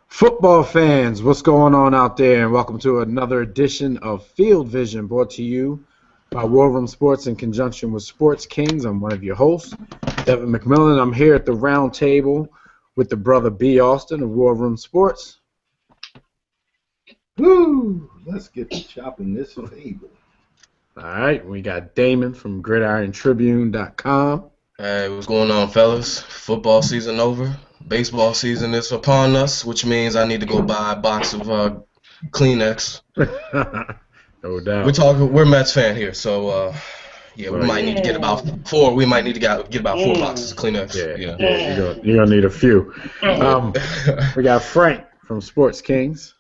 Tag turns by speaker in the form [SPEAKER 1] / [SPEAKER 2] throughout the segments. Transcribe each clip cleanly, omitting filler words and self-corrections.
[SPEAKER 1] Football fans, what's going on out there? And welcome to another edition of Field Vision, brought to you by War Room Sports in conjunction with Sports Kings. I'm one of your hosts, Devin McMillan. I'm here at the round table with the brother B. Austin of War Room Sports.
[SPEAKER 2] Woo! Let's get to chopping this table.
[SPEAKER 1] All right, we got Damon from GridironTribune.com.
[SPEAKER 3] Hey, what's going on, fellas? Football season over. Baseball season is upon us, which means I need to go buy a box of Kleenex.
[SPEAKER 1] No doubt.
[SPEAKER 3] We're Mets fan here, so we might need to get about four. We might need to get about 4 boxes of Kleenex.
[SPEAKER 1] Yeah, you're gonna need a few. We got Frank from Sports Kings.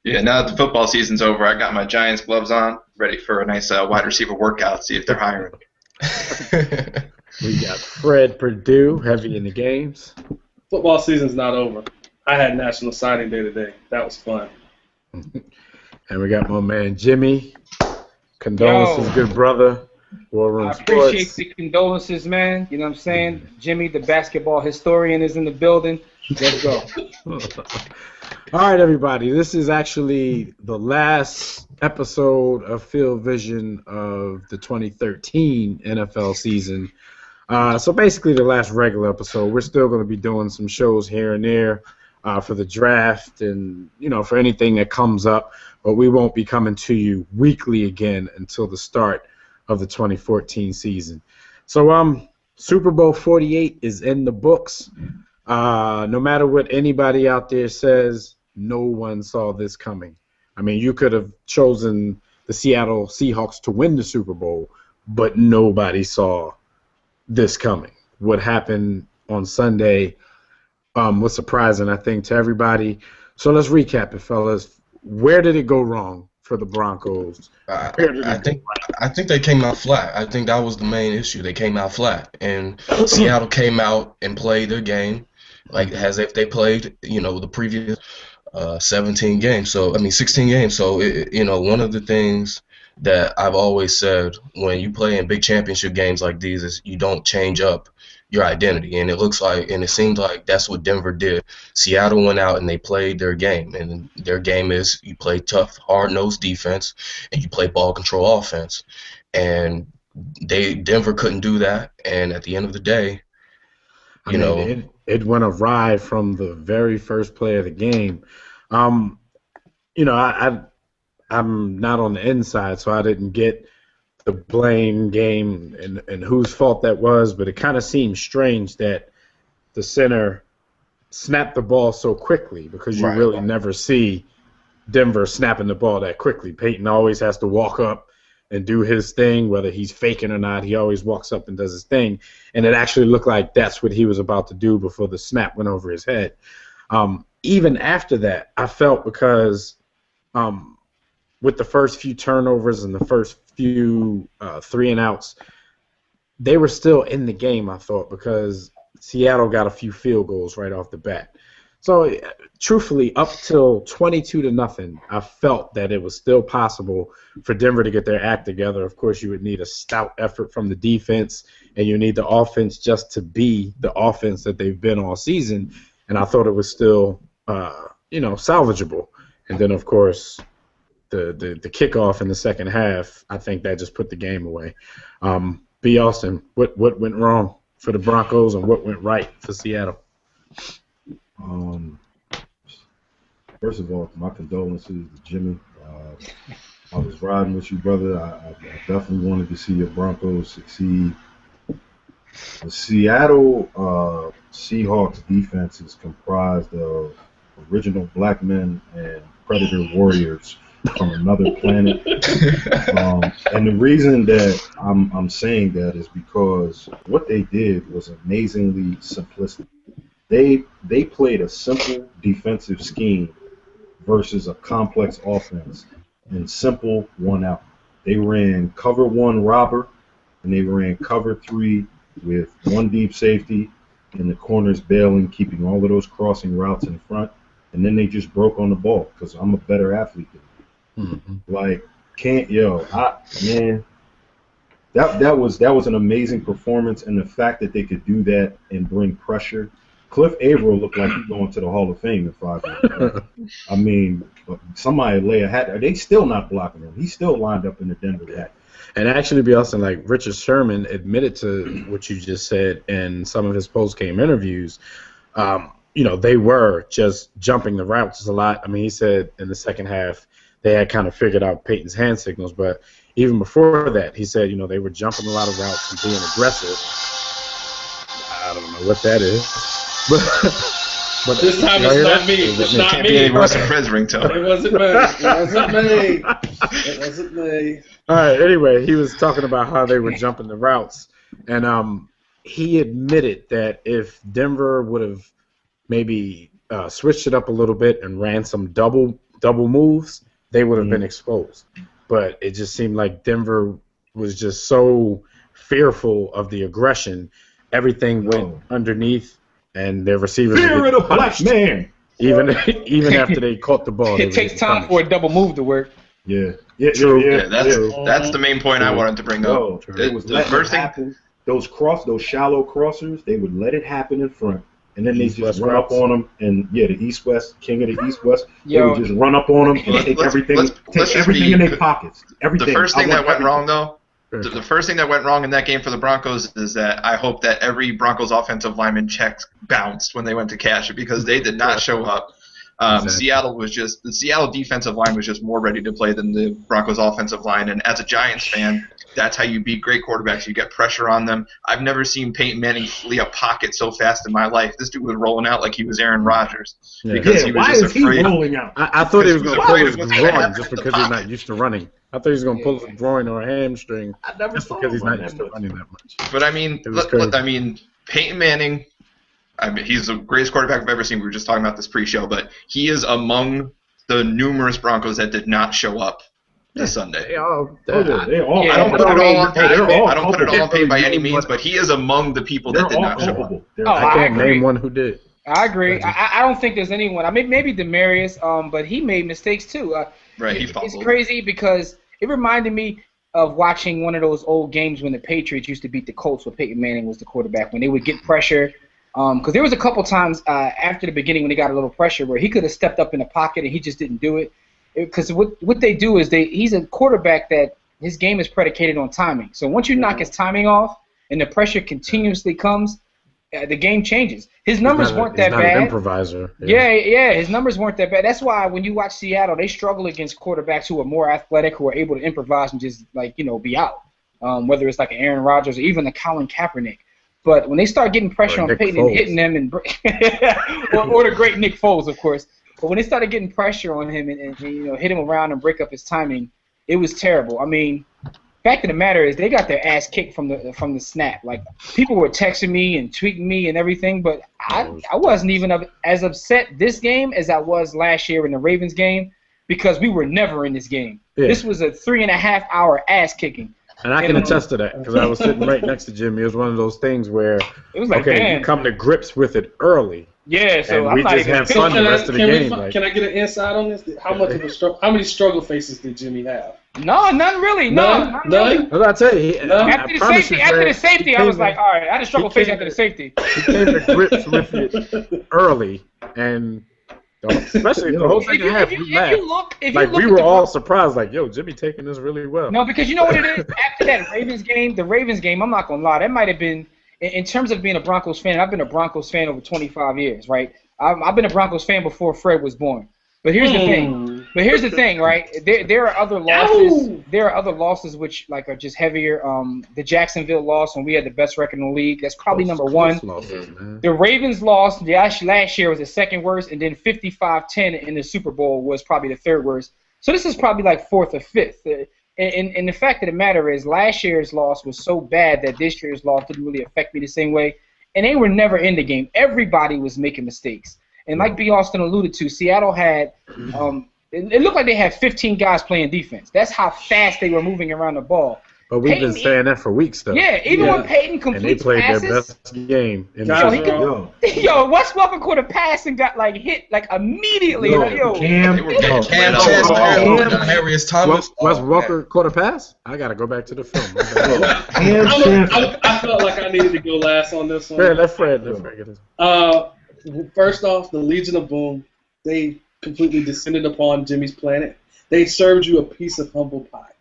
[SPEAKER 4] Yeah, now that the football season's over, I got my Giants gloves on, ready for a nice wide receiver workout, see if they're hiring.
[SPEAKER 1] We got Fred Purdue, heavy in the games.
[SPEAKER 5] Football season's not over. I had National Signing Day today. That was fun.
[SPEAKER 1] And we got my man Jimmy. Condolences, good brother. War Room
[SPEAKER 6] I
[SPEAKER 1] Sports.
[SPEAKER 6] appreciate the condolences, man. You know what I'm saying? Jimmy, the basketball historian, is in the building. Let's go.
[SPEAKER 1] All right, everybody. This is actually the last episode of Field Vision of the 2013 NFL season. So basically the last regular episode. We're still going to be doing some shows here and there for the draft and, for anything that comes up. But we won't be coming to you weekly again until the start of the 2014 season. So Super Bowl 48 is in the books. No matter what anybody out there says, no one saw this coming. I mean, you could have chosen the Seattle Seahawks to win the Super Bowl, but nobody saw this coming. What happened on Sunday was surprising, I think, to everybody. So let's recap it, fellas. Where did it go wrong for the Broncos?
[SPEAKER 3] I think they came out flat. I think that was the main issue. They came out flat, and Seattle came out and played their game like as if they played, the previous 16 games. So one of the things that I've always said when you play in big championship games like these is you don't change up your identity, and it seems like that's what Denver did. Seattle went out and they played their game, and their game is you play tough, hard-nosed defense, and you play ball control offense, and Denver couldn't do that, and at the end of the day,
[SPEAKER 1] it went awry from the very first play of the game. I'm not on the inside, so I didn't get the blame game and whose fault that was, but it kind of seemed strange that the center snapped the ball so quickly because you really never see Denver snapping the ball that quickly. Peyton always has to walk up and do his thing, whether he's faking or not. He always walks up and does his thing, and it actually looked like that's what he was about to do before the snap went over his head. Even after that, I felt because with the first few turnovers and the first few 3-and-outs, they were still in the game, I thought, because Seattle got a few field goals right off the bat. So, truthfully, up till 22-0, I felt that it was still possible for Denver to get their act together. Of course, you would need a stout effort from the defense, and you need the offense just to be the offense that they've been all season. And I thought it was still, salvageable. And then, of course, the kickoff in the second half, I think that just put the game away. B. Austin, what went wrong for the Broncos and what went right for Seattle?
[SPEAKER 2] First of all, my condolences to Jimmy. I was riding with you, brother. I definitely wanted to see your Broncos succeed. The Seattle Seahawks defense is comprised of original black men and predator warriors from another planet. And the reason that I'm saying that is because what they did was amazingly simplistic. They played a simple defensive scheme versus a complex offense, and simple won out. They ran cover 1 robber, and they ran cover 3 with 1 deep safety and the corners bailing, keeping all of those crossing routes in front, and then they just broke on the ball because I'm a better athlete than you. That was an amazing performance, and the fact that they could do that and bring pressure Cliff Averill looked like he's going to the Hall of Fame in 5 years. I mean, somebody lay a hat. They still not blocking him. He's still lined up in the Denver hat.
[SPEAKER 1] And actually, be also like Richard Sherman admitted to what you just said in some of his post-game interviews. They were just jumping the routes a lot. I mean, he said in the second half they had kind of figured out Peyton's hand signals, but even before that, he said, they were jumping a lot of routes and being aggressive. I don't know what that is. But
[SPEAKER 5] this time it's not me. It's not me.
[SPEAKER 4] It wasn't Fred's ringtone.
[SPEAKER 5] It wasn't me. It wasn't me. It wasn't me.
[SPEAKER 1] All right. Anyway, he was talking about how they were jumping the routes, and he admitted that if Denver would have maybe switched it up a little bit and ran some double moves, they would have been exposed. But it just seemed like Denver was just so fearful of the aggression. Everything went underneath. And their receivers
[SPEAKER 2] Fear of the black man.
[SPEAKER 1] Even after they caught the ball.
[SPEAKER 6] It takes time for a double move to work.
[SPEAKER 2] Yeah,
[SPEAKER 1] True.
[SPEAKER 2] yeah.
[SPEAKER 4] That's the main point I wanted to bring up.
[SPEAKER 2] The first thing, those shallow crossers, they would let it happen in front, and then they just run up on them. And the East-West, king of the East-West, they would just run up on them and take everything in their pockets. Everything.
[SPEAKER 4] The first thing that went wrong, though. The first thing that went wrong in that game for the Broncos is that I hope that every Broncos offensive lineman check bounced when they went to cash it because they did not show up. Exactly. The Seattle defensive line was just more ready to play than the Broncos offensive line. And as a Giants fan, that's how you beat great quarterbacks. You get pressure on them. I've never seen Peyton Manning flee a pocket so fast in my life. This dude was rolling out like he was Aaron Rodgers because he was just afraid.
[SPEAKER 2] He rolling out?
[SPEAKER 1] I thought he was going to pull his groin just because he's not used to running. I thought he was going to pull his groin or a hamstring just because he's not used to running that much.
[SPEAKER 4] But I mean, Peyton Manning. He's the greatest quarterback I've ever seen. We were just talking about this pre-show, but he is among the numerous Broncos that did not show up this Sunday.
[SPEAKER 2] They're all.
[SPEAKER 4] I don't put it all on Peyton by any means, but he is among the people that did not show up.
[SPEAKER 1] I can't name one who did.
[SPEAKER 6] I agree. I don't think there's anyone. I mean, maybe Demarius, but he made mistakes too.
[SPEAKER 4] Right, he fumbled.
[SPEAKER 6] It's crazy because it reminded me of watching one of those old games when the Patriots used to beat the Colts where Peyton Manning was the quarterback, when they would get pressure. Because there was a couple times after the beginning when they got a little pressure where he could have stepped up in the pocket and he just didn't do it. Because what they do is he's a quarterback that his game is predicated on timing. So once you knock his timing off and the pressure continuously comes, the game changes. His numbers weren't that bad. He's not an
[SPEAKER 1] improviser.
[SPEAKER 6] Yeah, his numbers weren't that bad. That's why when you watch Seattle, they struggle against quarterbacks who are more athletic, who are able to improvise and just be out. Whether it's like an Aaron Rodgers or even a Colin Kaepernick. But when they start getting pressure on Peyton and hitting them, or the great Nick Foles, of course. But when they started getting pressure on him and hit him around and break up his timing, it was terrible. I mean, fact of the matter is they got their ass kicked from the snap. Like, people were texting me and tweeting me and everything, but I wasn't even as upset this game as I was last year in the Ravens game because we were never in this game. Yeah. This was a 3.5-hour ass kicking.
[SPEAKER 1] And I can attest to that because I was sitting right next to Jimmy. It was one of those things where,
[SPEAKER 6] it was like, man,
[SPEAKER 1] you come to grips with it early.
[SPEAKER 6] Yeah, so
[SPEAKER 1] and we just have fun the rest of the game.
[SPEAKER 5] Can I get an insight on this? How many struggle faces did Jimmy have?
[SPEAKER 6] No, none really. None.
[SPEAKER 5] Really.
[SPEAKER 1] Well, I tell you,
[SPEAKER 6] after the safety, I was like, all right, I had a struggle face after the safety.
[SPEAKER 1] He came to grips with it early, and especially the whole second half, we were all surprised, like, yo, Jimmy taking this really well.
[SPEAKER 6] No, because you know what it is? After that the Ravens game, I'm not going to lie, that might have been, in terms of being a Broncos fan, I've been a Broncos fan over 25 years, right? I've been a Broncos fan before Fred was born. But here's the thing, right? There are other losses. Ow! There are other losses which are just heavier. The Jacksonville loss when we had the best record in the league. That's probably number one.
[SPEAKER 1] Losses, man.
[SPEAKER 6] The Ravens loss last year was the second worst, and then 55-10 in the Super Bowl was probably the third worst. So this is probably like fourth or fifth. And the fact of the matter is, last year's loss was so bad that this year's loss didn't really affect me the same way. And they were never in the game. Everybody was making mistakes. And like B. Austin alluded to, Seattle had it looked like they had 15 guys playing defense. That's how fast they were moving around the ball.
[SPEAKER 1] But we've been saying that for weeks, though.
[SPEAKER 6] Yeah, even when Peyton completes passes. And they played their best game. Wes Welker caught a pass and got hit immediately.
[SPEAKER 3] Cam Harris Thomas.
[SPEAKER 1] Wes Welker caught a pass? I got to go back to the film.
[SPEAKER 5] I felt like I needed to go last on this one.
[SPEAKER 1] Let Fred get this.
[SPEAKER 5] First off, the Legion of Boom, they completely descended upon Jimmy's planet. They served you a piece of humble pie.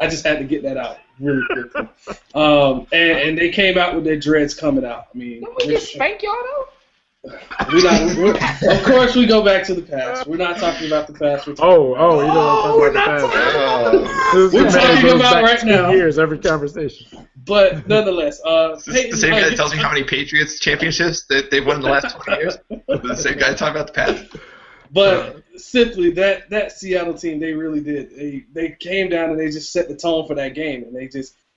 [SPEAKER 5] I just had to get that out really quickly. And they came out with their dreads coming out. I mean,
[SPEAKER 6] Don't we just spank y'all though?
[SPEAKER 5] Of course, we go back to the past. We're not talking about the past.
[SPEAKER 1] You don't want to talk about the past.
[SPEAKER 5] We're talking about right now.
[SPEAKER 1] Years every conversation.
[SPEAKER 5] But nonetheless,
[SPEAKER 4] the same guy that tells me how many Patriots championships that they've won in the last 20 years. The same guy talking about the past.
[SPEAKER 5] But simply, that Seattle team, they really did. They came down and they just set the tone for that game, and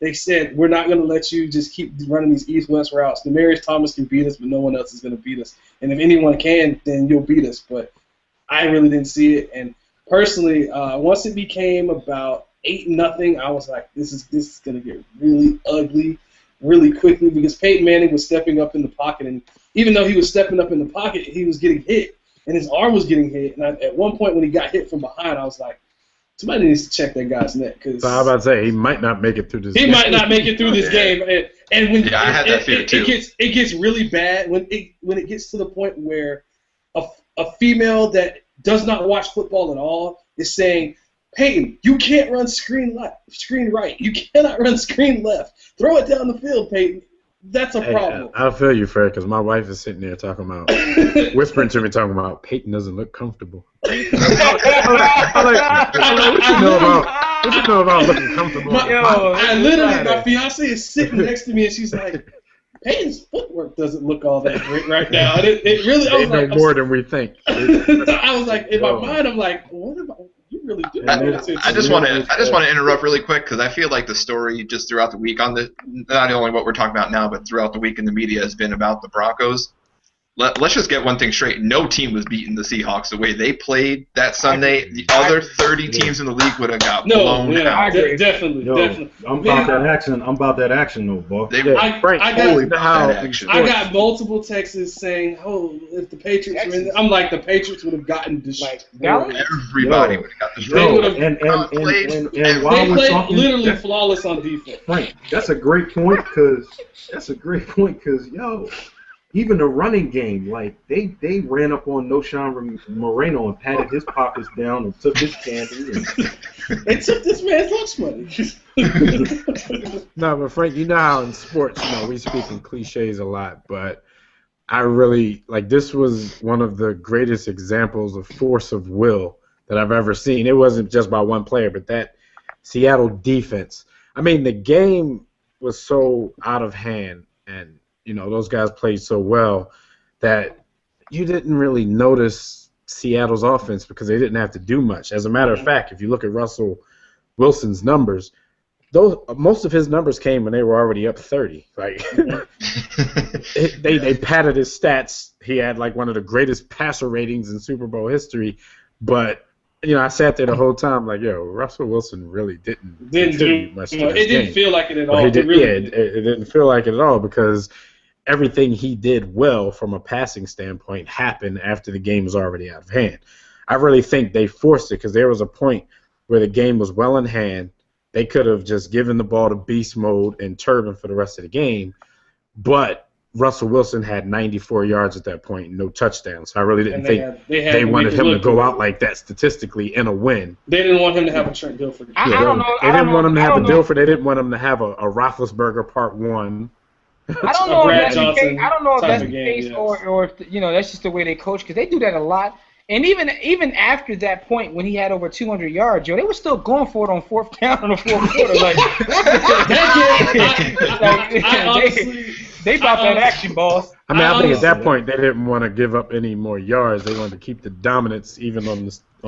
[SPEAKER 5] they said, we're not going to let you just keep running these east-west routes. Demaryius Thomas can beat us, but no one else is going to beat us. And if anyone can, then you'll beat us. But I really didn't see it. And personally, once it became about 8-0, I was like, this is going to get really ugly really quickly because Peyton Manning was stepping up in the pocket. And even though he was stepping up in the pocket, he was getting hit. And his arm was getting hit. And at one point when he got hit from behind, I was like, somebody needs to check that guy's neck. Cause
[SPEAKER 1] so I was about to say, he might not make it through this game.
[SPEAKER 5] He might not make it through this game. And when
[SPEAKER 4] I had that fear too.
[SPEAKER 5] It gets really bad when it gets to the point where a female that does not watch football at all is saying, Peyton, you can't run screen right. You cannot run screen left. Throw it down the field, Peyton. That's a problem.
[SPEAKER 1] I feel you, Fred, because my wife is sitting there talking about, whispering to me, talking about Peyton doesn't look comfortable. What you know about looking comfortable?
[SPEAKER 5] My fiance is sitting next to me, and she's like, Peyton's footwork doesn't look all that great right now. And it really, I was
[SPEAKER 1] know
[SPEAKER 5] like,
[SPEAKER 1] more than we think.
[SPEAKER 5] I was like, in my mind, I'm like, what about? You really do.
[SPEAKER 4] I just want to interrupt really quick because I feel like the story just throughout the week on not only what we're talking about now, but throughout the week in the media has been about the Broncos. Let's just get one thing straight. No team was beating the Seahawks the way they played that Sunday. The other 30 teams in the league would have got blown out.
[SPEAKER 5] I agree. Definitely.
[SPEAKER 2] I'm about that action, though, boy.
[SPEAKER 5] I got multiple texts saying, "Oh, if the Patriots were in there," I'm like, the Patriots would have gotten destroyed.
[SPEAKER 4] Everybody would have got destroyed.
[SPEAKER 2] And while
[SPEAKER 5] they
[SPEAKER 2] we're
[SPEAKER 5] played
[SPEAKER 2] talking,
[SPEAKER 5] literally flawless on defense.
[SPEAKER 2] Frank, that's a great point because yo. Even the running game, like they ran up on Noshan Moreno and patted his pockets down and took his candy.
[SPEAKER 5] They took this man's lunch money.
[SPEAKER 1] No, but Frank, you know how in sports, we speak in cliches a lot, but I really this was one of the greatest examples of force of will that I've ever seen. It wasn't just by one player, but that Seattle defense. I mean, the game was so out of hand and those guys played so well that you didn't really notice Seattle's offense because they didn't have to do much. As a matter of fact, if you look at Russell Wilson's numbers, most of his numbers came when they were already up 30. They padded his stats. He had one of the greatest passer ratings in Super Bowl history, but I sat there the whole time Russell Wilson really didn't do much to this
[SPEAKER 5] It didn't
[SPEAKER 1] game.
[SPEAKER 5] Feel like it at all.
[SPEAKER 1] It didn't feel like it at all because everything he did well from a passing standpoint happened after the game was already out of hand. I really think they forced it because there was a point where the game was well in hand. They could have just given the ball to beast mode and Turbin for the rest of the game, but Russell Wilson had 94 yards at that point and no touchdowns. So I really didn't think they wanted him to go out like that statistically in a win.
[SPEAKER 5] They didn't want him to have a Trent Dilfer.
[SPEAKER 6] I don't know.
[SPEAKER 1] They didn't want him to have a Dilfer. They didn't want him to have a Roethlisberger Part 1.
[SPEAKER 6] I don't know if that's the case, or that's just the way they coach because they do that a lot. And even after that point when he had over 200 yards, they were still going for it on fourth down in the fourth quarter. They bought that action, boss.
[SPEAKER 1] I think at that point they didn't want to give up any more yards. They wanted to keep the dominance even on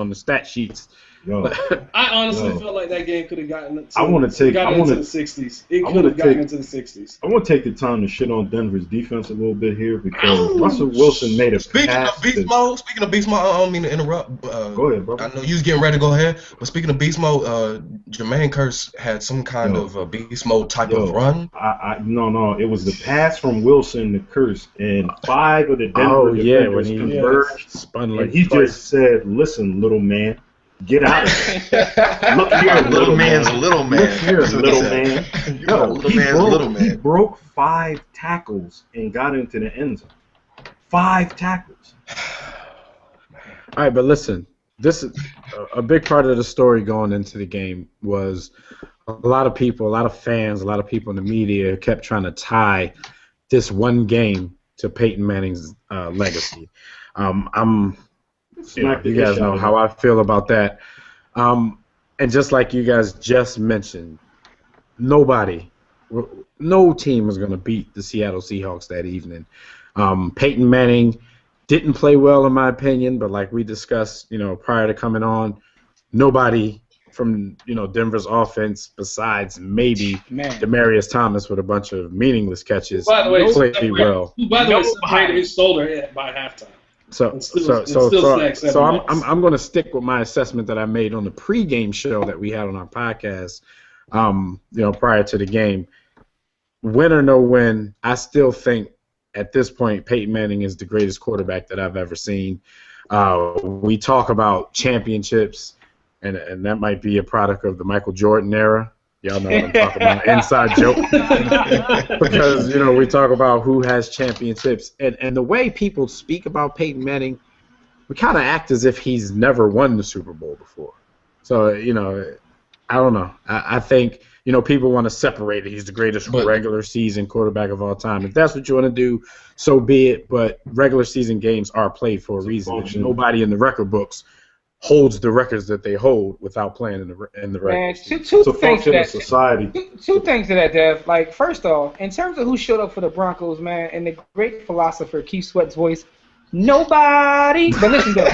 [SPEAKER 1] the stat sheets.
[SPEAKER 5] I honestly felt like that game could have gotten into the 60s. It could have gotten into the 60s.
[SPEAKER 2] I want to take the time to shit on Denver's defense a little bit here because Russell Wilson made a pass. Speaking
[SPEAKER 3] of beast mode, I don't mean to interrupt.
[SPEAKER 2] Go ahead, bro.
[SPEAKER 3] I know you was getting ready to go ahead, but speaking of beast mode, Jermaine Kearse had some kind of beast mode type of run.
[SPEAKER 2] No, it was the pass from Wilson to Kearse, and 5 of the Denver defenders converged, and he just said, "Listen, little man. Get out of here. Look here, little man's little man. Look here, little man. He broke 5 tackles and got into the end zone. 5 tackles.
[SPEAKER 1] All right, but listen, this is a big part of the story going into the game was a lot of people, a lot of fans, a lot of people in the media kept trying to tie this one game to Peyton Manning's legacy. You guys know how I feel about that. And just like you guys just mentioned, no team was going to beat the Seattle Seahawks that evening. Peyton Manning didn't play well, in my opinion, but like we discussed, prior to coming on, nobody from Denver's offense besides maybe Demaryius Thomas with a bunch of meaningless catches played well.
[SPEAKER 5] By the way, separated his shoulder by halftime.
[SPEAKER 1] So I'm going to stick with my assessment that I made on the pregame show that we had on our podcast, prior to the game. Win or no win, I still think at this point Peyton Manning is the greatest quarterback that I've ever seen. We talk about championships, and that might be a product of the Michael Jordan era. Y'all know what I'm talking about, inside joke. Because, we talk about who has championships. And the way people speak about Peyton Manning, we kind of act as if he's never won the Super Bowl before. So, I don't know. I think, people want to separate it. He's the greatest regular season quarterback of all time. If that's what you want to do, so be it. But regular season games are played for a reason. Nobody in the record books holds the records that they hold without playing in the records.
[SPEAKER 6] Two things to that.
[SPEAKER 2] Society.
[SPEAKER 6] Two things to that, Dev. Like, first off, in terms of who showed up for the Broncos, man, and the great philosopher Keith Sweat's voice, nobody. But listen, though.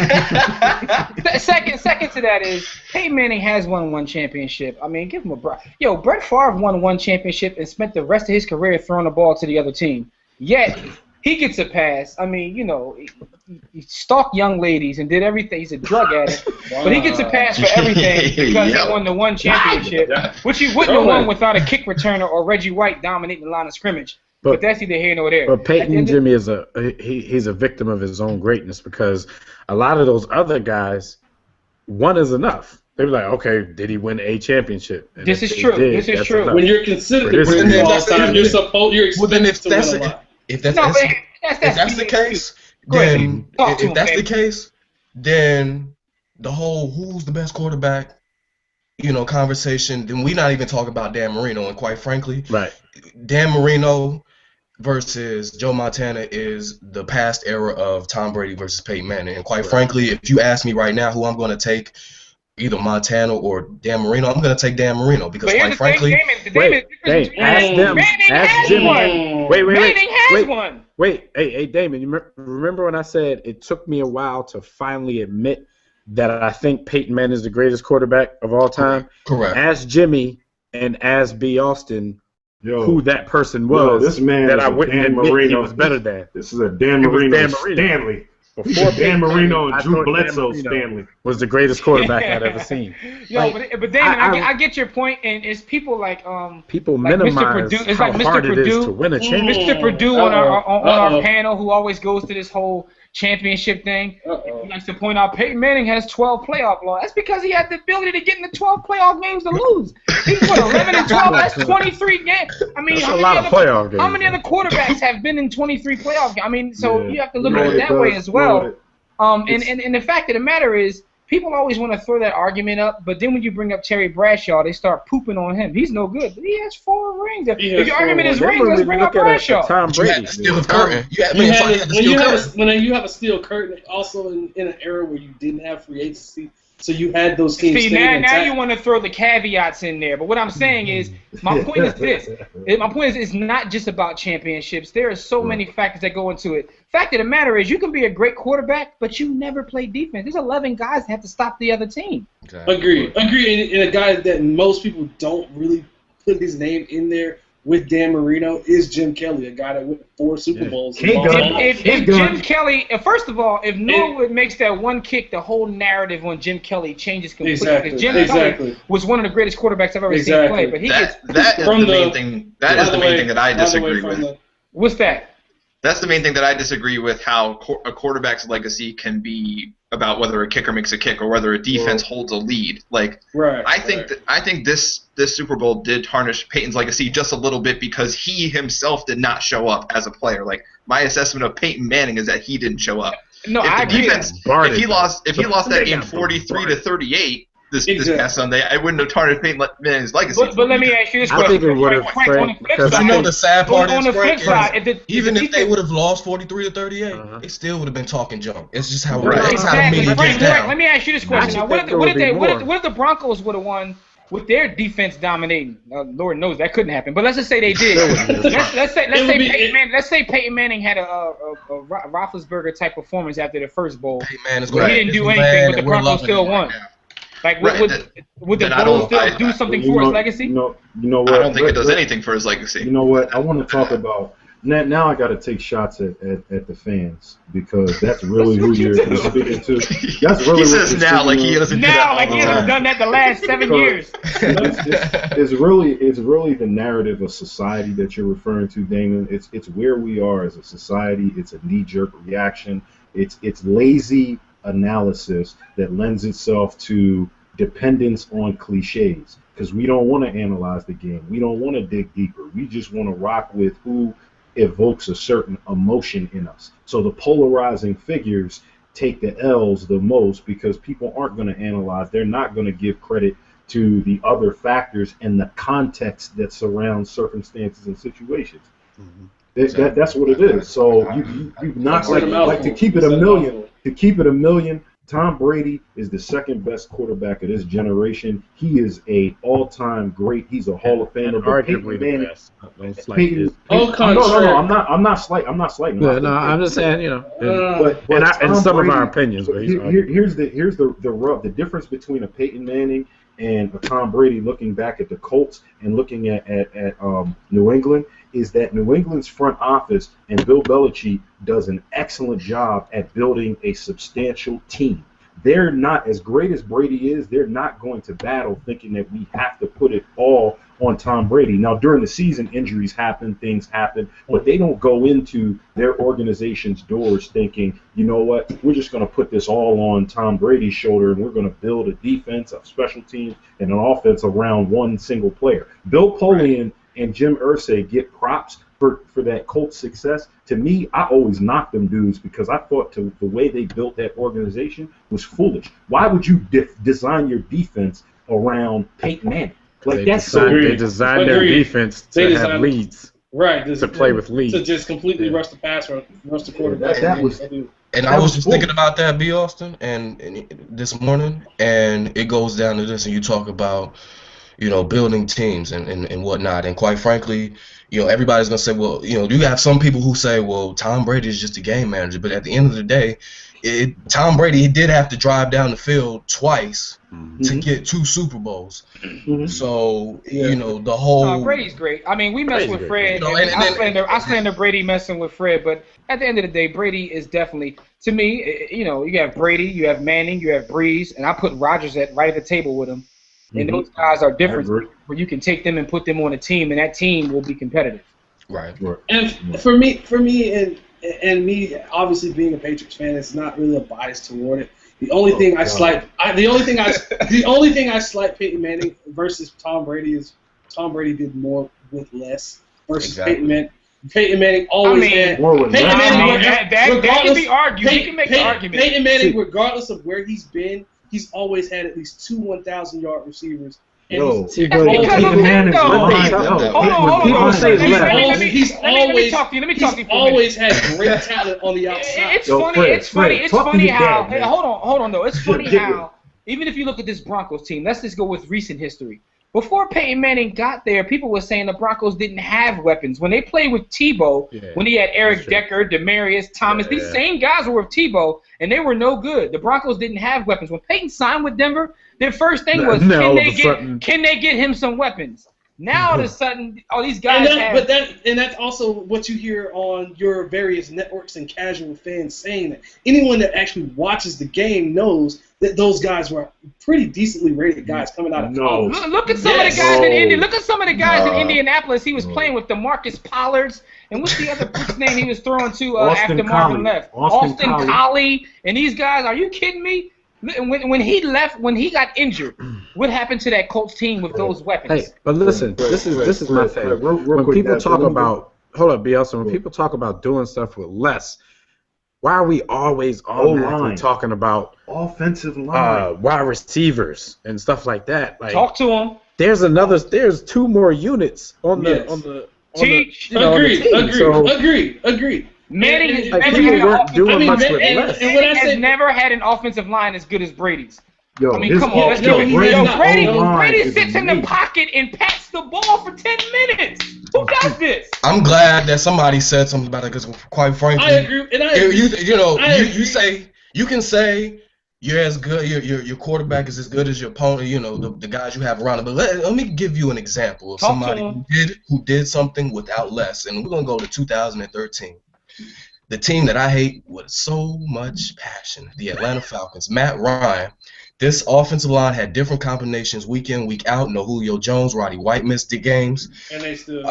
[SPEAKER 6] second to that is Peyton Manning has won one championship. I mean, give him a break. Yo, Brett Favre won one championship and spent the rest of his career throwing the ball to the other team. Yet he gets a pass. I mean, he stalked young ladies and did everything. He's a drug addict, but he gets a pass for everything because he won the one championship, which he wouldn't have won without a kick returner or Reggie White dominating the line of scrimmage. But that's either here nor there.
[SPEAKER 1] But Peyton Jimmy is he's a victim of his own greatness because a lot of those other guys, one is enough. They were like, okay, did he win a championship? And
[SPEAKER 6] this is true. This is true.
[SPEAKER 5] When you're considered the greatest of all time, you're expected to win a lot.
[SPEAKER 3] If that's the case, then the whole who's the best quarterback, conversation, then we not even talk about Dan Marino. And quite frankly, Dan Marino versus Joe Montana is the past era of Tom Brady versus Peyton Manning. And quite frankly, if you ask me right now who I'm going to take, either Montana or Dan Marino, I'm going to take Dan Marino because, quite frankly,
[SPEAKER 1] ask Jimmy.
[SPEAKER 6] Wait,
[SPEAKER 1] hey, Damon, you remember when I said it took me a while to finally admit that I think Peyton Manning is the greatest quarterback of all time?
[SPEAKER 3] Correct.
[SPEAKER 1] Ask Jimmy and ask B. Austin who that person was.
[SPEAKER 2] This man
[SPEAKER 1] that I wouldn't admit he was better than.
[SPEAKER 2] This is a Dan Marino Stanley. Before Dan Marino and Drew Bledsoe, Stanley
[SPEAKER 1] was the greatest quarterback I'd ever seen.
[SPEAKER 6] But Damon, I get your point, and it's people like
[SPEAKER 1] people minimize how hard it is to win a championship.
[SPEAKER 6] Mr. Purdue on our panel, who always goes to this whole championship thing, he likes to point out Peyton Manning has 12 playoff losses. That's because he had the ability to get in the 12 playoff games to lose. He's 11 and 12. That's 23 games. I mean,
[SPEAKER 1] that's a lot of playoff games.
[SPEAKER 6] How many other quarterbacks have been in 23 playoff games? I mean, so you have to look at it that way as well. And the fact of the matter is, people always want to throw that argument up, but then when you bring up Terry Bradshaw, they start pooping on him. He's no good, but he has 4 rings. If your argument is rings, let's bring up Bradshaw.
[SPEAKER 1] Tom Brady.
[SPEAKER 3] Steel curtain.
[SPEAKER 5] When you have a steel curtain, also in an era where you didn't have free agency, so you had those teams.
[SPEAKER 6] See, now you want to throw the caveats in there, but what I'm saying is, my point is this. My point is, it's not just about championships. There are so many factors that go into it. Fact of the matter is, you can be a great quarterback, but you never play defense. There's 11 guys that have to stop the other team.
[SPEAKER 5] Agreed. And a guy that most people don't really put his name in there with Dan Marino is Jim Kelly, a guy that went 4 Super Bowls.
[SPEAKER 6] If Jim Kelly, first of all, if Norwood makes that one kick, the whole narrative on Jim Kelly changes completely. Exactly. Jim Kelly was one of the greatest quarterbacks I've ever seen play, but he
[SPEAKER 4] that is the main thing that I disagree with.
[SPEAKER 6] What's that?
[SPEAKER 4] That's the main thing that I disagree with, how a quarterback's legacy can be about whether a kicker makes a kick or whether a defense holds a lead. Like, I think this Super Bowl did tarnish Peyton's legacy just a little bit because he himself did not show up as a player. Like, my assessment of Peyton Manning is that he didn't show up.
[SPEAKER 6] No,
[SPEAKER 4] if
[SPEAKER 6] I agree.
[SPEAKER 4] If he lost that game 43-38 this past Sunday, I wouldn't have tarnished Peyton Manning's legacy.
[SPEAKER 6] But let me ask you this question.
[SPEAKER 1] I think it would have.
[SPEAKER 3] But you know the sad part
[SPEAKER 6] on the flip side,
[SPEAKER 3] even if they would have lost 43-38, they still would have been talking junk. It's just how
[SPEAKER 6] exactly.
[SPEAKER 3] how the media gets down.
[SPEAKER 6] Let me ask you this question. Now, what if the Broncos would have won with their defense dominating? Lord knows that couldn't happen. But let's just say they did. let's say Peyton Manning had a Roethlisberger type performance after the first bowl. He didn't do anything, but the Broncos still won. Like, would the Broncos still do something for his legacy?
[SPEAKER 2] You know what?
[SPEAKER 4] I don't think it does anything for his legacy.
[SPEAKER 2] You know what? I want to talk about now. I got to take shots at the fans because that's really who you're speaking to. That's really
[SPEAKER 4] he says now like he hasn't
[SPEAKER 6] done that the last 7 years.
[SPEAKER 2] It's really the narrative of society that you're referring to, Damon. It's where we are as a society. It's a knee-jerk reaction. It's lazy analysis that lends itself to dependence on cliches because we don't want to analyze the game. We don't want to dig deeper. We just want to rock with who evokes a certain emotion in us. So the polarizing figures take the L's the most because people aren't going to analyze. They're not going to give credit to the other factors and the context that surrounds circumstances and situations. That's what it is. So you not like to keep it a million. To keep it a million, Tom Brady is the second best quarterback of this generation. He is a all-time great. He's a Hall of Famer.
[SPEAKER 1] Arguably the best.
[SPEAKER 2] No. I'm not slighting.
[SPEAKER 1] Yeah, no, I'm just saying, and some of our opinions. But
[SPEAKER 2] here's the rub. The difference between a Peyton Manning and a Tom Brady, looking back at the Colts and looking at New England, is that New England's front office and Bill Belichick does an excellent job at building a substantial team. They're not, as great as Brady is, they're not going to battle thinking that we have to put it all on Tom Brady. Now, during the season, injuries happen, things happen, but they don't go into their organization's doors thinking, you know what, we're just going to put this all on Tom Brady's shoulder and we're going to build a defense, a special team, and an offense around one single player. Bill Polian and Jim Irsay get props for that Colts success. To me, I always knocked them dudes because I thought the way they built that organization was foolish. Why would you design your defense around Peyton Manning? Like
[SPEAKER 1] they designed their defense to have leads.
[SPEAKER 5] Right.
[SPEAKER 1] To play with leads.
[SPEAKER 5] To just completely rush the pass or rush the quarterback.
[SPEAKER 3] And I was just thinking about that, B. Austin, and this morning, and it goes down to this, and you talk about, building teams and whatnot. And quite frankly, everybody's going to say, well, you have some people who say, well, Tom Brady is just a game manager. But at the end of the day, Tom Brady did have to drive down the field twice to get 2 Super Bowls. So, the whole...
[SPEAKER 6] Brady's great. I mean, we mess with Fred. I slander Brady messing with Fred, but at the end of the day, Brady is definitely, to me, you have Brady, you have Manning, you have Breeze, and I put Rodgers right at the table with him. And those guys are different, where you can take them and put them on a team, and that team will be competitive.
[SPEAKER 3] Right.
[SPEAKER 5] And for me, and me, obviously being a Patriots fan, it's not really a bias toward it. The only thing I slight Peyton Manning versus Tom Brady is Tom Brady did more with less versus Peyton Manning. Peyton Manning always had. Peyton Manning,
[SPEAKER 6] that can be argued. You can make the argument.
[SPEAKER 5] Peyton Manning, regardless of where he's been, he's always had at least 2 1,000-yard receivers.
[SPEAKER 2] Yo,
[SPEAKER 6] he's always
[SPEAKER 5] had great talent on the outside.
[SPEAKER 6] It's funny how. Hold on though. It's funny how even if you look at this Broncos team, let's just go with recent history. Before Peyton Manning got there, people were saying the Broncos didn't have weapons. When they played with Tebow, when he had Eric Decker, Demaryius Thomas, these same guys were with Tebow, and they were no good. The Broncos didn't have weapons. When Peyton signed with Denver, their first thing was, can they get him some weapons? Now all of a sudden, all these guys
[SPEAKER 5] and that's also what you hear on your various networks and casual fans saying that anyone that actually watches the game knows that those guys were pretty decently rated guys coming out of college.
[SPEAKER 6] Look at some of the guys in Indy. Look at some of the guys in Indianapolis. He was playing with DeMarcus Pollards, and what's the other name he was throwing to after Marvin left? Austin Collie. And these guys, are you kidding me? When he left, when he got injured, what happened to that Colts team with those weapons?
[SPEAKER 1] Hey, but listen, this is my thing. When people talk about, hold up, Bielsa, when people talk about doing stuff with less, why are we always automatically talking about
[SPEAKER 2] offensive line,
[SPEAKER 1] wide receivers and stuff like that? Like,
[SPEAKER 6] talk to them.
[SPEAKER 1] There's 2 more units on the
[SPEAKER 5] Agreed.
[SPEAKER 6] Manning has never had an offensive line as good as Brady's.
[SPEAKER 2] Yo,
[SPEAKER 6] I mean, come on, let's give it. Brady sits in the pocket and pats the ball for 10 minutes. Who does this?
[SPEAKER 3] I'm glad that somebody said something about it because, quite frankly,
[SPEAKER 5] I agree.
[SPEAKER 3] You can say you're as good. Your quarterback is as good as your opponent. You know the guys you have around him. But let me give you an example of somebody who did something without less. And we're gonna go to 2013. The team that I hate with so much passion, the Atlanta Falcons. Matt Ryan. This offensive line had different combinations week in, week out. No Julio Jones, Roddy White missed the games.
[SPEAKER 5] And they still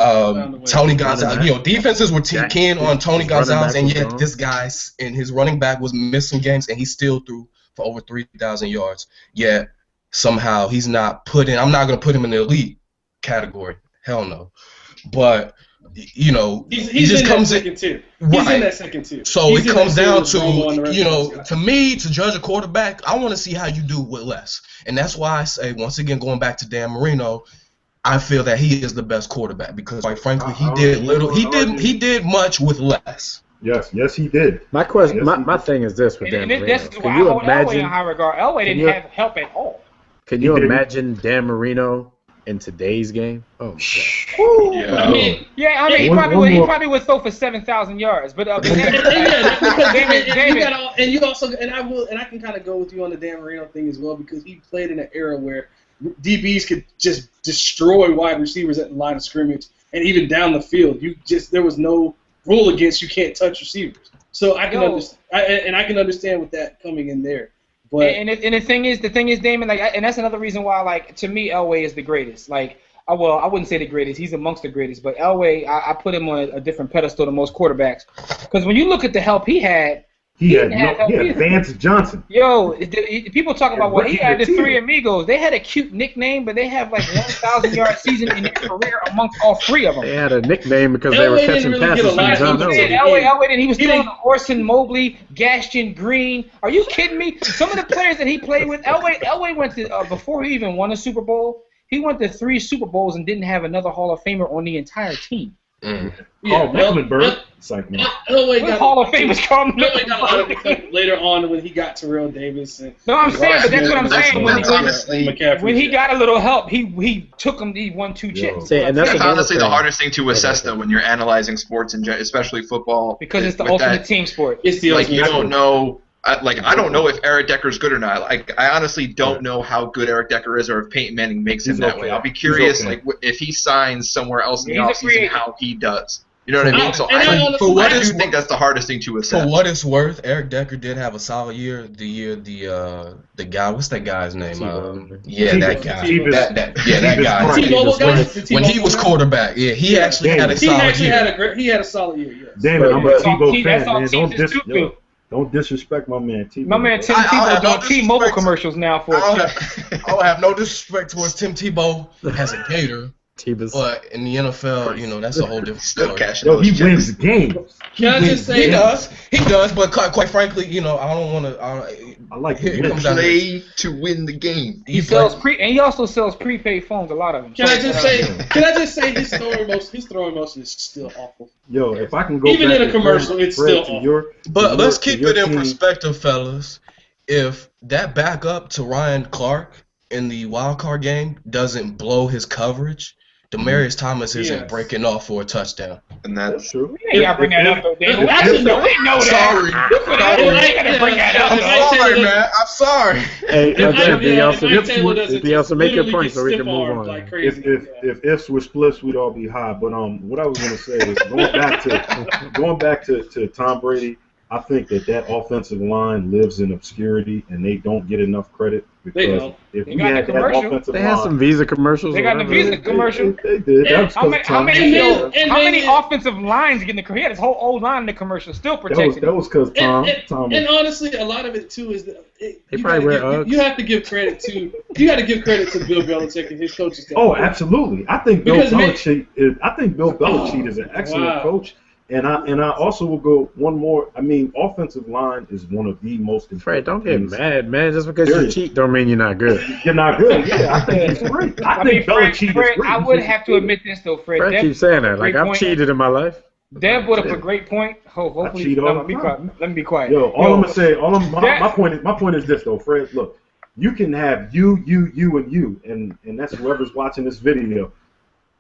[SPEAKER 3] Tony Gonzalez. Defenses were keen on Tony Gonzalez, and yet this guy and his running back was missing games, and he still threw for over 3,000 yards. Yet somehow he's not put in. I'm not going to put him in the elite category. Hell no. But he just comes in.
[SPEAKER 5] He's in that second tier.
[SPEAKER 3] So it comes down to, to me, to judge a quarterback, I want to see how you do with less. And that's why I say, once again, going back to Dan Marino, I feel that he is the best quarterback because, quite frankly, he did much with less.
[SPEAKER 2] Yes, he did.
[SPEAKER 1] My question, my thing is this with Dan Marino.
[SPEAKER 6] Can you imagine? Elway in high regard. Elway didn't have help at all.
[SPEAKER 1] Can you imagine Dan Marino in today's game? Oh my God.
[SPEAKER 6] He probably would throw for 7,000 yards. But
[SPEAKER 5] I can kind of go with you on the Dan Marino thing as well because he played in an era where DBs could just destroy wide receivers at the line of scrimmage and even down the field. There was no rule against you can't touch receivers. So I can understand, I can understand with that coming in there. But
[SPEAKER 6] the thing is, Damon, and that's another reason why, to me, Elway is the greatest. I wouldn't say the greatest. He's amongst the greatest. But Elway, I put him on a different pedestal than most quarterbacks. Because when you look at the help he had,
[SPEAKER 2] he had Vance Johnson.
[SPEAKER 6] Yo, people talk about he had the three amigos. They had a cute nickname, but they have 1,000-yard season in their career amongst all 3 of them.
[SPEAKER 1] They had a nickname because they were catching passes from John
[SPEAKER 6] Elway, he was throwing Orson Mobley, Gaston Green. Are you kidding me? Some of the players that he played with, Elway went to before he even won a Super Bowl. He went to 3 Super Bowls and didn't have another Hall of Famer on the entire team.
[SPEAKER 2] Mecklenburg.
[SPEAKER 5] Elway got
[SPEAKER 6] Hall of Famers coming.
[SPEAKER 5] Elway got a lot of later on when he got Terrell Davis.
[SPEAKER 6] No, I'm saying, but that's what I'm saying. When he got a little help, he took him. He won 2 chips.
[SPEAKER 4] That's honestly the hardest thing to assess, though, when you're analyzing sports and especially football.
[SPEAKER 6] Because it's the ultimate team sport.
[SPEAKER 5] It's the ultimate.
[SPEAKER 4] You don't know. I don't know if Eric Decker's good or not. I honestly don't know how good Eric Decker is or if Peyton Manning makes him that way. I'll be curious, if he signs somewhere else in the offseason, how he does. You know what I mean? So I do think that's the hardest thing to assess.
[SPEAKER 3] For what it's worth, Eric Decker did have a solid year. The guy, what's that guy's name? That guy. When he was quarterback, he actually had a solid year.
[SPEAKER 5] He had a solid year. Yes.
[SPEAKER 2] Damn, I'm a Tebow fan, man. Don't disrespect my man Tebow.
[SPEAKER 6] My man Tim Tebow doing T-Mobile commercials now for.
[SPEAKER 3] I don't have no disrespect towards Tim Tebow as a Gator. But in the NFL, that's a whole different story.
[SPEAKER 2] He wins the game.
[SPEAKER 5] Can I just say
[SPEAKER 3] he does. But quite frankly, I don't want to.
[SPEAKER 2] I like
[SPEAKER 4] it. Play to win the game.
[SPEAKER 6] He also sells prepaid phones. A lot of them.
[SPEAKER 5] Can I just say his throwing motion is still awful.
[SPEAKER 2] Yo, if I can go
[SPEAKER 5] even
[SPEAKER 2] back
[SPEAKER 5] in a commercial, it's still awful.
[SPEAKER 3] But let's keep it in perspective, fellas. If that backup to Ryan Clark in the wild card game doesn't blow his coverage, Demarius Thomas isn't
[SPEAKER 5] Yes.
[SPEAKER 3] breaking off for a touchdown.
[SPEAKER 4] And
[SPEAKER 2] That's
[SPEAKER 4] that's
[SPEAKER 2] true.
[SPEAKER 6] You ain't gotta bring that up, though, Dan.
[SPEAKER 5] Actually, no.
[SPEAKER 6] We know that.
[SPEAKER 3] Sorry.
[SPEAKER 6] You ain't gotta bring that up.
[SPEAKER 3] I'm
[SPEAKER 6] though.
[SPEAKER 3] sorry, man. I'm sorry.
[SPEAKER 1] Hey, again,
[SPEAKER 5] Ike
[SPEAKER 1] be also make your
[SPEAKER 5] literally
[SPEAKER 1] point
[SPEAKER 5] gets
[SPEAKER 1] so we can move
[SPEAKER 5] stiff-armed
[SPEAKER 1] on.
[SPEAKER 5] like
[SPEAKER 2] If
[SPEAKER 5] crazy.
[SPEAKER 2] if ifs were splits, we'd all be high. But what I was gonna say is going back to Tom Brady. I think that offensive line lives in obscurity, and they don't get enough credit because
[SPEAKER 5] don't.
[SPEAKER 2] if
[SPEAKER 6] They
[SPEAKER 2] we
[SPEAKER 6] got
[SPEAKER 2] had
[SPEAKER 6] the
[SPEAKER 2] that
[SPEAKER 6] commercial.
[SPEAKER 2] offensive
[SPEAKER 1] They had
[SPEAKER 2] line,
[SPEAKER 1] some Visa commercials.
[SPEAKER 6] They got the Visa commercial.
[SPEAKER 2] They did. That was
[SPEAKER 6] How many,
[SPEAKER 2] 'cause Tom
[SPEAKER 6] how many
[SPEAKER 5] And
[SPEAKER 6] offensive lines get in the? He had his whole old line in the commercial, still protected.
[SPEAKER 2] that was because Tom.
[SPEAKER 5] And honestly, a lot of it too is that you
[SPEAKER 1] probably wear
[SPEAKER 5] gotta
[SPEAKER 1] Uggs.
[SPEAKER 5] you have to give credit to Bill Belichick and his coaches.
[SPEAKER 2] Oh, absolutely. I think Bill
[SPEAKER 5] Because
[SPEAKER 2] Belichick is an excellent coach. And I also will go one more. I mean, offensive line is one of the most important
[SPEAKER 1] Fred, don't get
[SPEAKER 2] things.
[SPEAKER 1] mad, man. Just because you
[SPEAKER 2] Period.
[SPEAKER 1] cheat don't mean you're not good.
[SPEAKER 2] You're not good. Yeah, I think he's great. I think Belichick is
[SPEAKER 6] Fred,
[SPEAKER 2] great.
[SPEAKER 6] I would have to admit this though, Fred.
[SPEAKER 1] Fred
[SPEAKER 6] Deb
[SPEAKER 1] keeps saying that.
[SPEAKER 6] brought up a
[SPEAKER 1] Like,
[SPEAKER 6] great
[SPEAKER 1] I've
[SPEAKER 6] point.
[SPEAKER 1] cheated in my life.
[SPEAKER 6] Deb brought up a great point. Hopefully,
[SPEAKER 2] cheat all
[SPEAKER 6] let me
[SPEAKER 2] the
[SPEAKER 6] be
[SPEAKER 2] time.
[SPEAKER 6] quiet. Let me be quiet.
[SPEAKER 2] Yo, all I'm gonna say,
[SPEAKER 6] that-
[SPEAKER 2] my point is this though, Fred. Look, you can have you, and that's whoever's watching this video.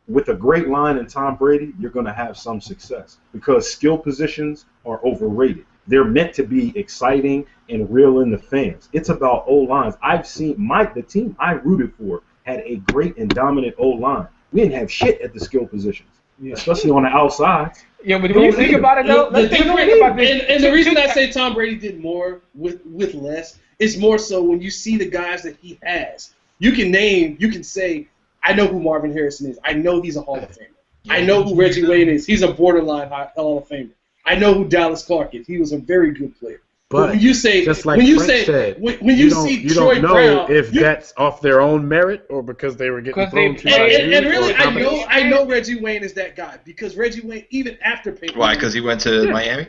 [SPEAKER 2] With a great line in Tom Brady, you're going to have some success because skill positions are overrated. They're meant to be exciting and reel in the fans. It's about O-lines. I've seen the team I rooted for had a great and dominant O-line. We didn't have shit at the skill positions, especially on the outside.
[SPEAKER 6] Yeah, but when you think about it though, let's think about this.
[SPEAKER 5] And the reason I say Tom Brady did more with less is more so when you see the guys that he has. You can say, I know who Marvin Harrison is. I know he's a Hall of Famer. I know who Reggie Wayne is. He's a borderline Hall of Famer. I know who Dallas Clark is. He was a very good player. But when you say,
[SPEAKER 1] just like
[SPEAKER 5] when you
[SPEAKER 1] Frank
[SPEAKER 5] say,
[SPEAKER 1] said,
[SPEAKER 5] when you see
[SPEAKER 1] you
[SPEAKER 5] Troy
[SPEAKER 1] don't know
[SPEAKER 5] Brown,
[SPEAKER 1] if that's off their own merit or because they were getting thrown too much.
[SPEAKER 5] and really, I know Reggie Wayne is that guy because Reggie Wayne, even after Peyton,
[SPEAKER 4] why? Because he went to Miami.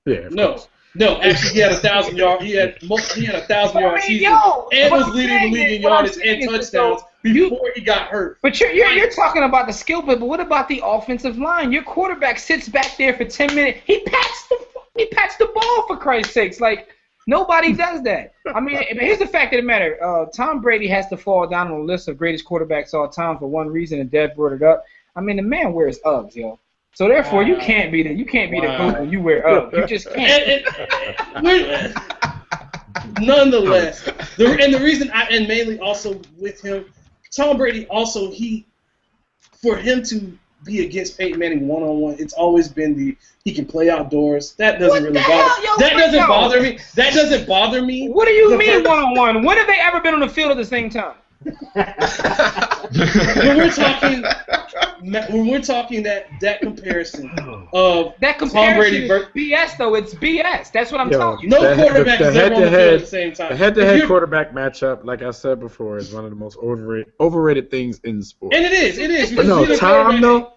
[SPEAKER 1] Yeah.
[SPEAKER 5] No, actually, he had 1,000 yards. He had 1,000 yard season and was leading the league in yardage and touchdowns before he got hurt.
[SPEAKER 6] But you're talking about the skill, but what about the offensive line? Your quarterback sits back there for 10 minutes. He pats the ball for Christ's sakes. Like nobody does that. I mean, here's the fact of the matter. Tom Brady has to fall down on the list of greatest quarterbacks all time for one reason, and Deb brought it up. I mean, the man wears Uggs, yo. So therefore, you can't be the GOAT when you wear Uggs. You just can't.
[SPEAKER 5] Nonetheless, the reason and mainly also with him, Tom Brady also for him to be against Peyton Manning one-on-one, it's always been he can play outdoors. That doesn't really bother me. That doesn't bother me.
[SPEAKER 6] What do you mean one-on-one? When have they ever been on the field at the same time?
[SPEAKER 5] when we're talking that comparison of
[SPEAKER 6] that
[SPEAKER 5] Tom Brady
[SPEAKER 6] is BS though. It's BS. That's what I'm telling you.
[SPEAKER 5] No quarterback is ever on the field at the same time.
[SPEAKER 1] The head-to-head quarterback matchup, like I said before, is one of the most overrated things in sports.
[SPEAKER 5] And it is.
[SPEAKER 1] But no, Tom though.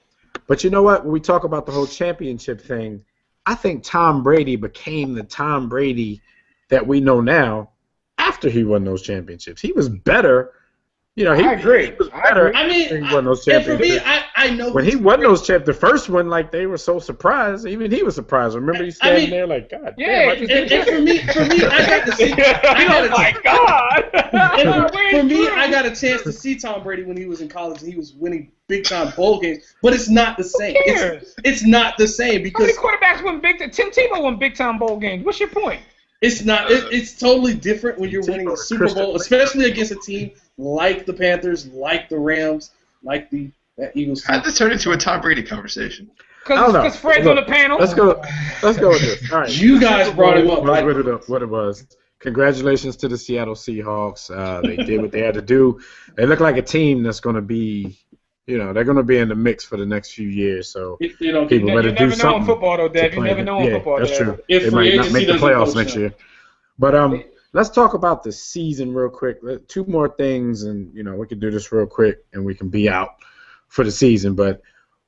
[SPEAKER 1] But you know what? When we talk about the whole championship thing, I think Tom Brady became the Tom Brady that we know now after he won those championships. He was better. You know,
[SPEAKER 6] I agree.
[SPEAKER 1] He was better.
[SPEAKER 5] I mean,
[SPEAKER 1] he won those
[SPEAKER 5] and for
[SPEAKER 1] championships.
[SPEAKER 5] me, I know
[SPEAKER 1] when he won those championships, the first one, like they were so surprised. Even he was surprised. Remember, he's standing there like, God damn!
[SPEAKER 5] And for me, I got to see.
[SPEAKER 6] Oh my God!
[SPEAKER 5] For me, I got a chance to see Tom Brady when he was in college and he was winning big time bowl games. But it's not the same. It's not the same because
[SPEAKER 6] how many quarterbacks win big? Tim Tebow won big time bowl games. What's your point?
[SPEAKER 5] It's not. It's totally different when you're winning a Super Bowl, especially against a team like the Panthers, like the Rams, like that Eagles team.
[SPEAKER 4] How'd this turn into a Tom Brady conversation?
[SPEAKER 6] Because Fred's on the panel.
[SPEAKER 1] Let's go with this. All right.
[SPEAKER 5] You guys brought him up.
[SPEAKER 1] What it was. Congratulations to the Seattle Seahawks. They did what they had to do. They look like a team that's going to be, they're going to be in the mix for the next few years. So people better do something.
[SPEAKER 6] You never know in football, though, Deb. You never know in football.
[SPEAKER 1] That's true.
[SPEAKER 5] If
[SPEAKER 1] they might not make the playoffs next year. But let's talk about the season real quick. Two more things, and we can do this real quick, and we can be out for the season. But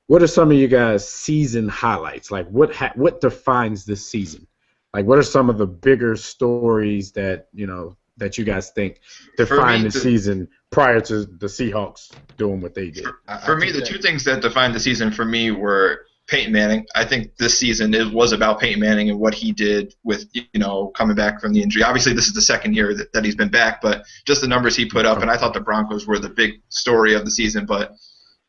[SPEAKER 1] what are some of you guys' season highlights? Like, what defines this season? Like, what are some of the bigger stories that that you guys think define the season prior to the Seahawks doing what they did?
[SPEAKER 4] For me, the two things that defined the season for me were Peyton Manning. I think this season was about Peyton Manning and what he did with coming back from the injury. Obviously, this is the second year that he's been back, but just the numbers he put up, and I thought the Broncos were the big story of the season. But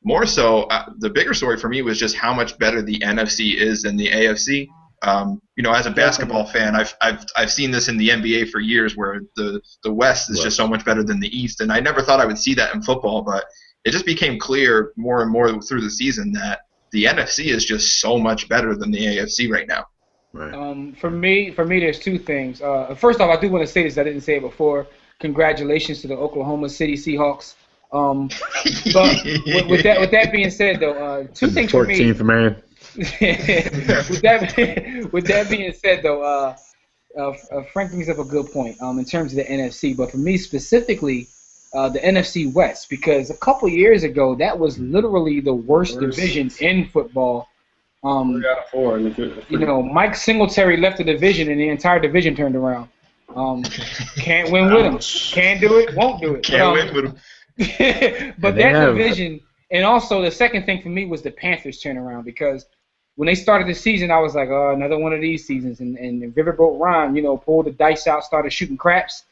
[SPEAKER 4] more so, the bigger story for me was just how much better the NFC is than the AFC. As a basketball fan, I've seen this in the NBA for years, where the West is just so much better than the East, and I never thought I would see that in football, but it just became clear more and more through the season that the NFC is just so much better than the AFC right now.
[SPEAKER 1] Right.
[SPEAKER 6] For me, there's two things. First off, I do want to say this. I didn't say it before. Congratulations to the Oklahoma City Seahawks. But with that being said, though, two things for me.
[SPEAKER 1] 14th man.
[SPEAKER 6] with that being said, though, Frank brings up a good point in terms of the NFC. But for me specifically, the NFC West, because a couple years ago that was literally the worst division in football.
[SPEAKER 5] 3 out of 4.
[SPEAKER 6] Mike Singletary left the division and the entire division turned around. Can't win with him. Can't do it. Won't do it.
[SPEAKER 4] Can't win with him.
[SPEAKER 6] But that division, and also the second thing for me was the Panthers turnaround, because when they started the season, I was like, oh, another one of these seasons. And Riverboat Ron, pulled the dice out, started shooting craps,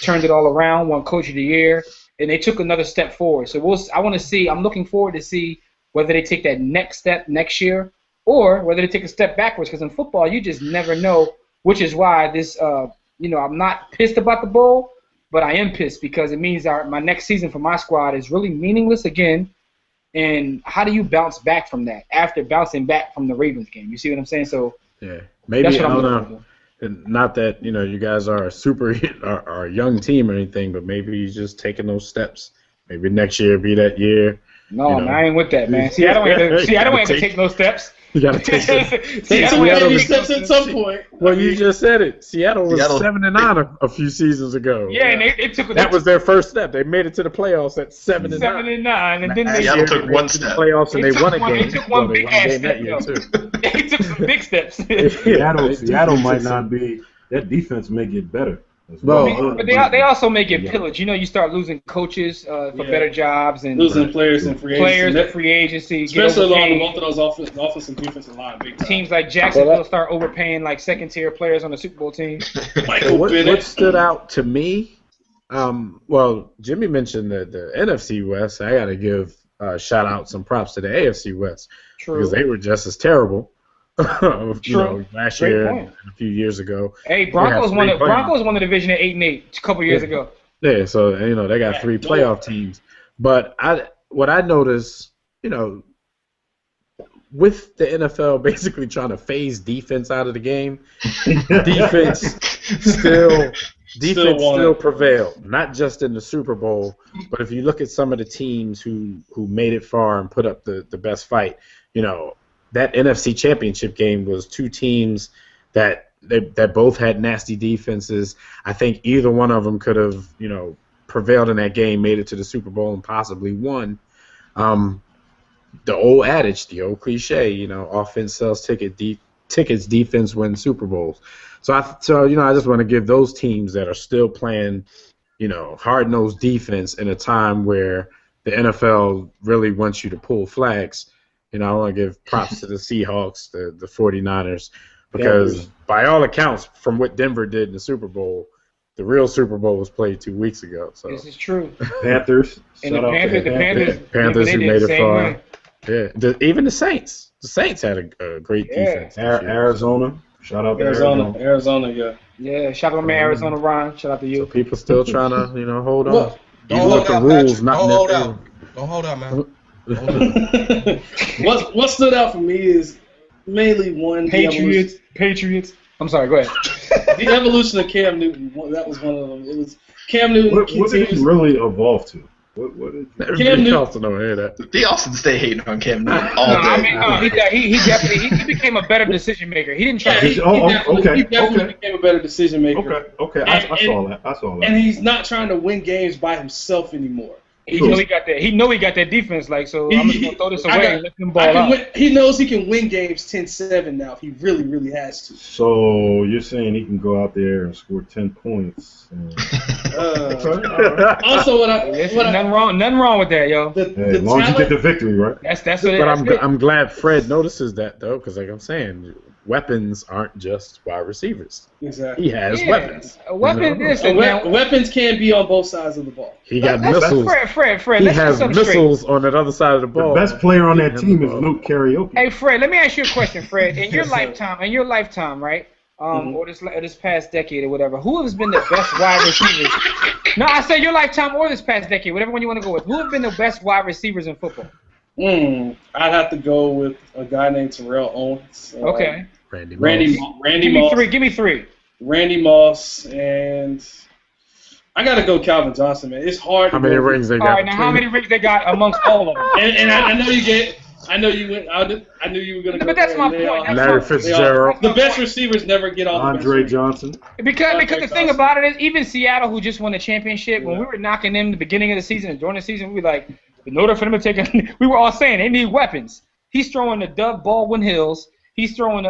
[SPEAKER 6] turned it all around, won Coach of the Year, and they took another step forward. So I'm looking forward to see whether they take that next step next year or whether they take a step backwards, because in football you just never know, which is why this, I'm not pissed about the bowl, but I am pissed because it means my next season for my squad is really meaningless again. And how do you bounce back from that after bouncing back from the Ravens game? You see what I'm saying? So
[SPEAKER 1] yeah, maybe I don't know. Not that you guys are are a young team or anything, but maybe he's just taking those steps. Maybe next year be that year.
[SPEAKER 6] No, man, I ain't with that, man. I don't have to take no steps.
[SPEAKER 1] You gotta take
[SPEAKER 5] some steps at some point.
[SPEAKER 1] Well, you just said it. Seattle was 7-9 a few seasons ago.
[SPEAKER 6] Yeah, and they took
[SPEAKER 1] that was their first step. They made it to the playoffs at 7-9.
[SPEAKER 6] 7-9, and then
[SPEAKER 4] Seattle took one step.
[SPEAKER 1] The playoffs and they won a game.
[SPEAKER 6] They took one big ass step. They took some big steps.
[SPEAKER 2] Seattle might not be. That defense may get better.
[SPEAKER 6] But they also may get pillaged. You start losing coaches for better jobs and
[SPEAKER 5] losing players in free
[SPEAKER 6] agency.
[SPEAKER 5] Especially along both of those offensive and defensive line. Big time.
[SPEAKER 6] Teams like Jacksonville start overpaying like second-tier players on the Super Bowl team.
[SPEAKER 1] What stood out to me? Jimmy mentioned the NFC West. I got to give shout out some props to the AFC West.
[SPEAKER 6] True.
[SPEAKER 1] Because they were just as terrible. Last year and a few years ago.
[SPEAKER 6] Hey, Broncos won the division at 8-8 a couple years ago.
[SPEAKER 1] Yeah, so they got 3 playoff teams. But what I noticed, with the NFL basically trying to phase defense out of the game, defense still prevailed. Not just in the Super Bowl, but if you look at some of the teams who made it far and put up the best fight, that NFC Championship game was 2 teams that both had nasty defenses. I think either one of them could have, prevailed in that game, made it to the Super Bowl, and possibly won. The old adage, the old cliche, offense sells tickets, defense wins Super Bowls. So I just want to give those teams that are still playing, hard-nosed defense in a time where the NFL really wants you to pull flags. I want to give props to the Seahawks, the 49ers, because by all accounts, from what Denver did in the Super Bowl, the real Super Bowl was played 2 weeks ago. So
[SPEAKER 6] this is true.
[SPEAKER 2] Panthers.
[SPEAKER 6] And the
[SPEAKER 1] Panthers who made it far. Yeah, even the Saints. The Saints had a great defense.
[SPEAKER 2] Arizona. Shout out to
[SPEAKER 5] Arizona, yeah.
[SPEAKER 6] Yeah, shout out to my Arizona, Ron. Shout out to you.
[SPEAKER 1] So people still trying to, hold on.
[SPEAKER 3] Look,
[SPEAKER 1] Even with the rules not in their favor.
[SPEAKER 3] Don't hold out, man.
[SPEAKER 5] What stood out for me is mainly
[SPEAKER 6] Patriots. I'm sorry, go ahead.
[SPEAKER 5] The evolution of Cam Newton. That was one of them. It was Cam Newton.
[SPEAKER 2] What did he really evolve to? What did
[SPEAKER 5] Cam Newton?
[SPEAKER 1] Also don't hear that.
[SPEAKER 4] The Austin stay hating on Cam Newton all day.
[SPEAKER 6] He definitely became a better decision maker. He didn't try.
[SPEAKER 5] He definitely became a better decision maker.
[SPEAKER 2] Okay. I saw that.
[SPEAKER 5] And he's not trying to win games by himself anymore.
[SPEAKER 6] He know he got that defense, I'm just gonna throw this away and let him ball out.
[SPEAKER 5] He knows he can win games 10-7 now if he really, really has to.
[SPEAKER 2] So you're saying he can go out there and score 10 points?
[SPEAKER 5] Also,
[SPEAKER 6] nothing wrong with that, yo.
[SPEAKER 2] As long as you get the victory, right?
[SPEAKER 6] That's what.
[SPEAKER 1] But I'm glad Fred notices that though, because like I'm saying, weapons aren't just wide receivers.
[SPEAKER 5] Exactly.
[SPEAKER 1] He has weapons.
[SPEAKER 5] Weapons can be on both sides of the ball.
[SPEAKER 1] He got missiles.
[SPEAKER 6] Fred,
[SPEAKER 1] he has missiles on that other side of the ball.
[SPEAKER 2] The best player on that team is Luke Karaoke.
[SPEAKER 6] Hey, Fred, let me ask you a question, Fred. In your lifetime, right? Or this past decade or whatever, who has been the best wide receivers? No, I said your lifetime or this past decade, whatever one you want to go with. Who have been the best wide receivers in football?
[SPEAKER 5] I'd have to go with a guy named Terrell Owens.
[SPEAKER 6] Okay.
[SPEAKER 5] Randy Moss.
[SPEAKER 6] Give me three.
[SPEAKER 5] Randy Moss, and I got to go Calvin Johnson, man. It's hard.
[SPEAKER 1] How many rings they got?
[SPEAKER 6] All right, now how many rings they got amongst all of them?
[SPEAKER 5] And I know you get. I know you went. I knew you were gonna.
[SPEAKER 6] But that's my point.
[SPEAKER 1] Larry Fitzgerald.
[SPEAKER 5] The best receivers never get all.
[SPEAKER 2] Andre Johnson.
[SPEAKER 6] Because the thing about it is, even Seattle, who just won the championship, when we were knocking them the beginning of the season and during the season, we were like, in order for them to take we were all saying they need weapons. He's throwing the Doug Baldwin Hills. He's throwing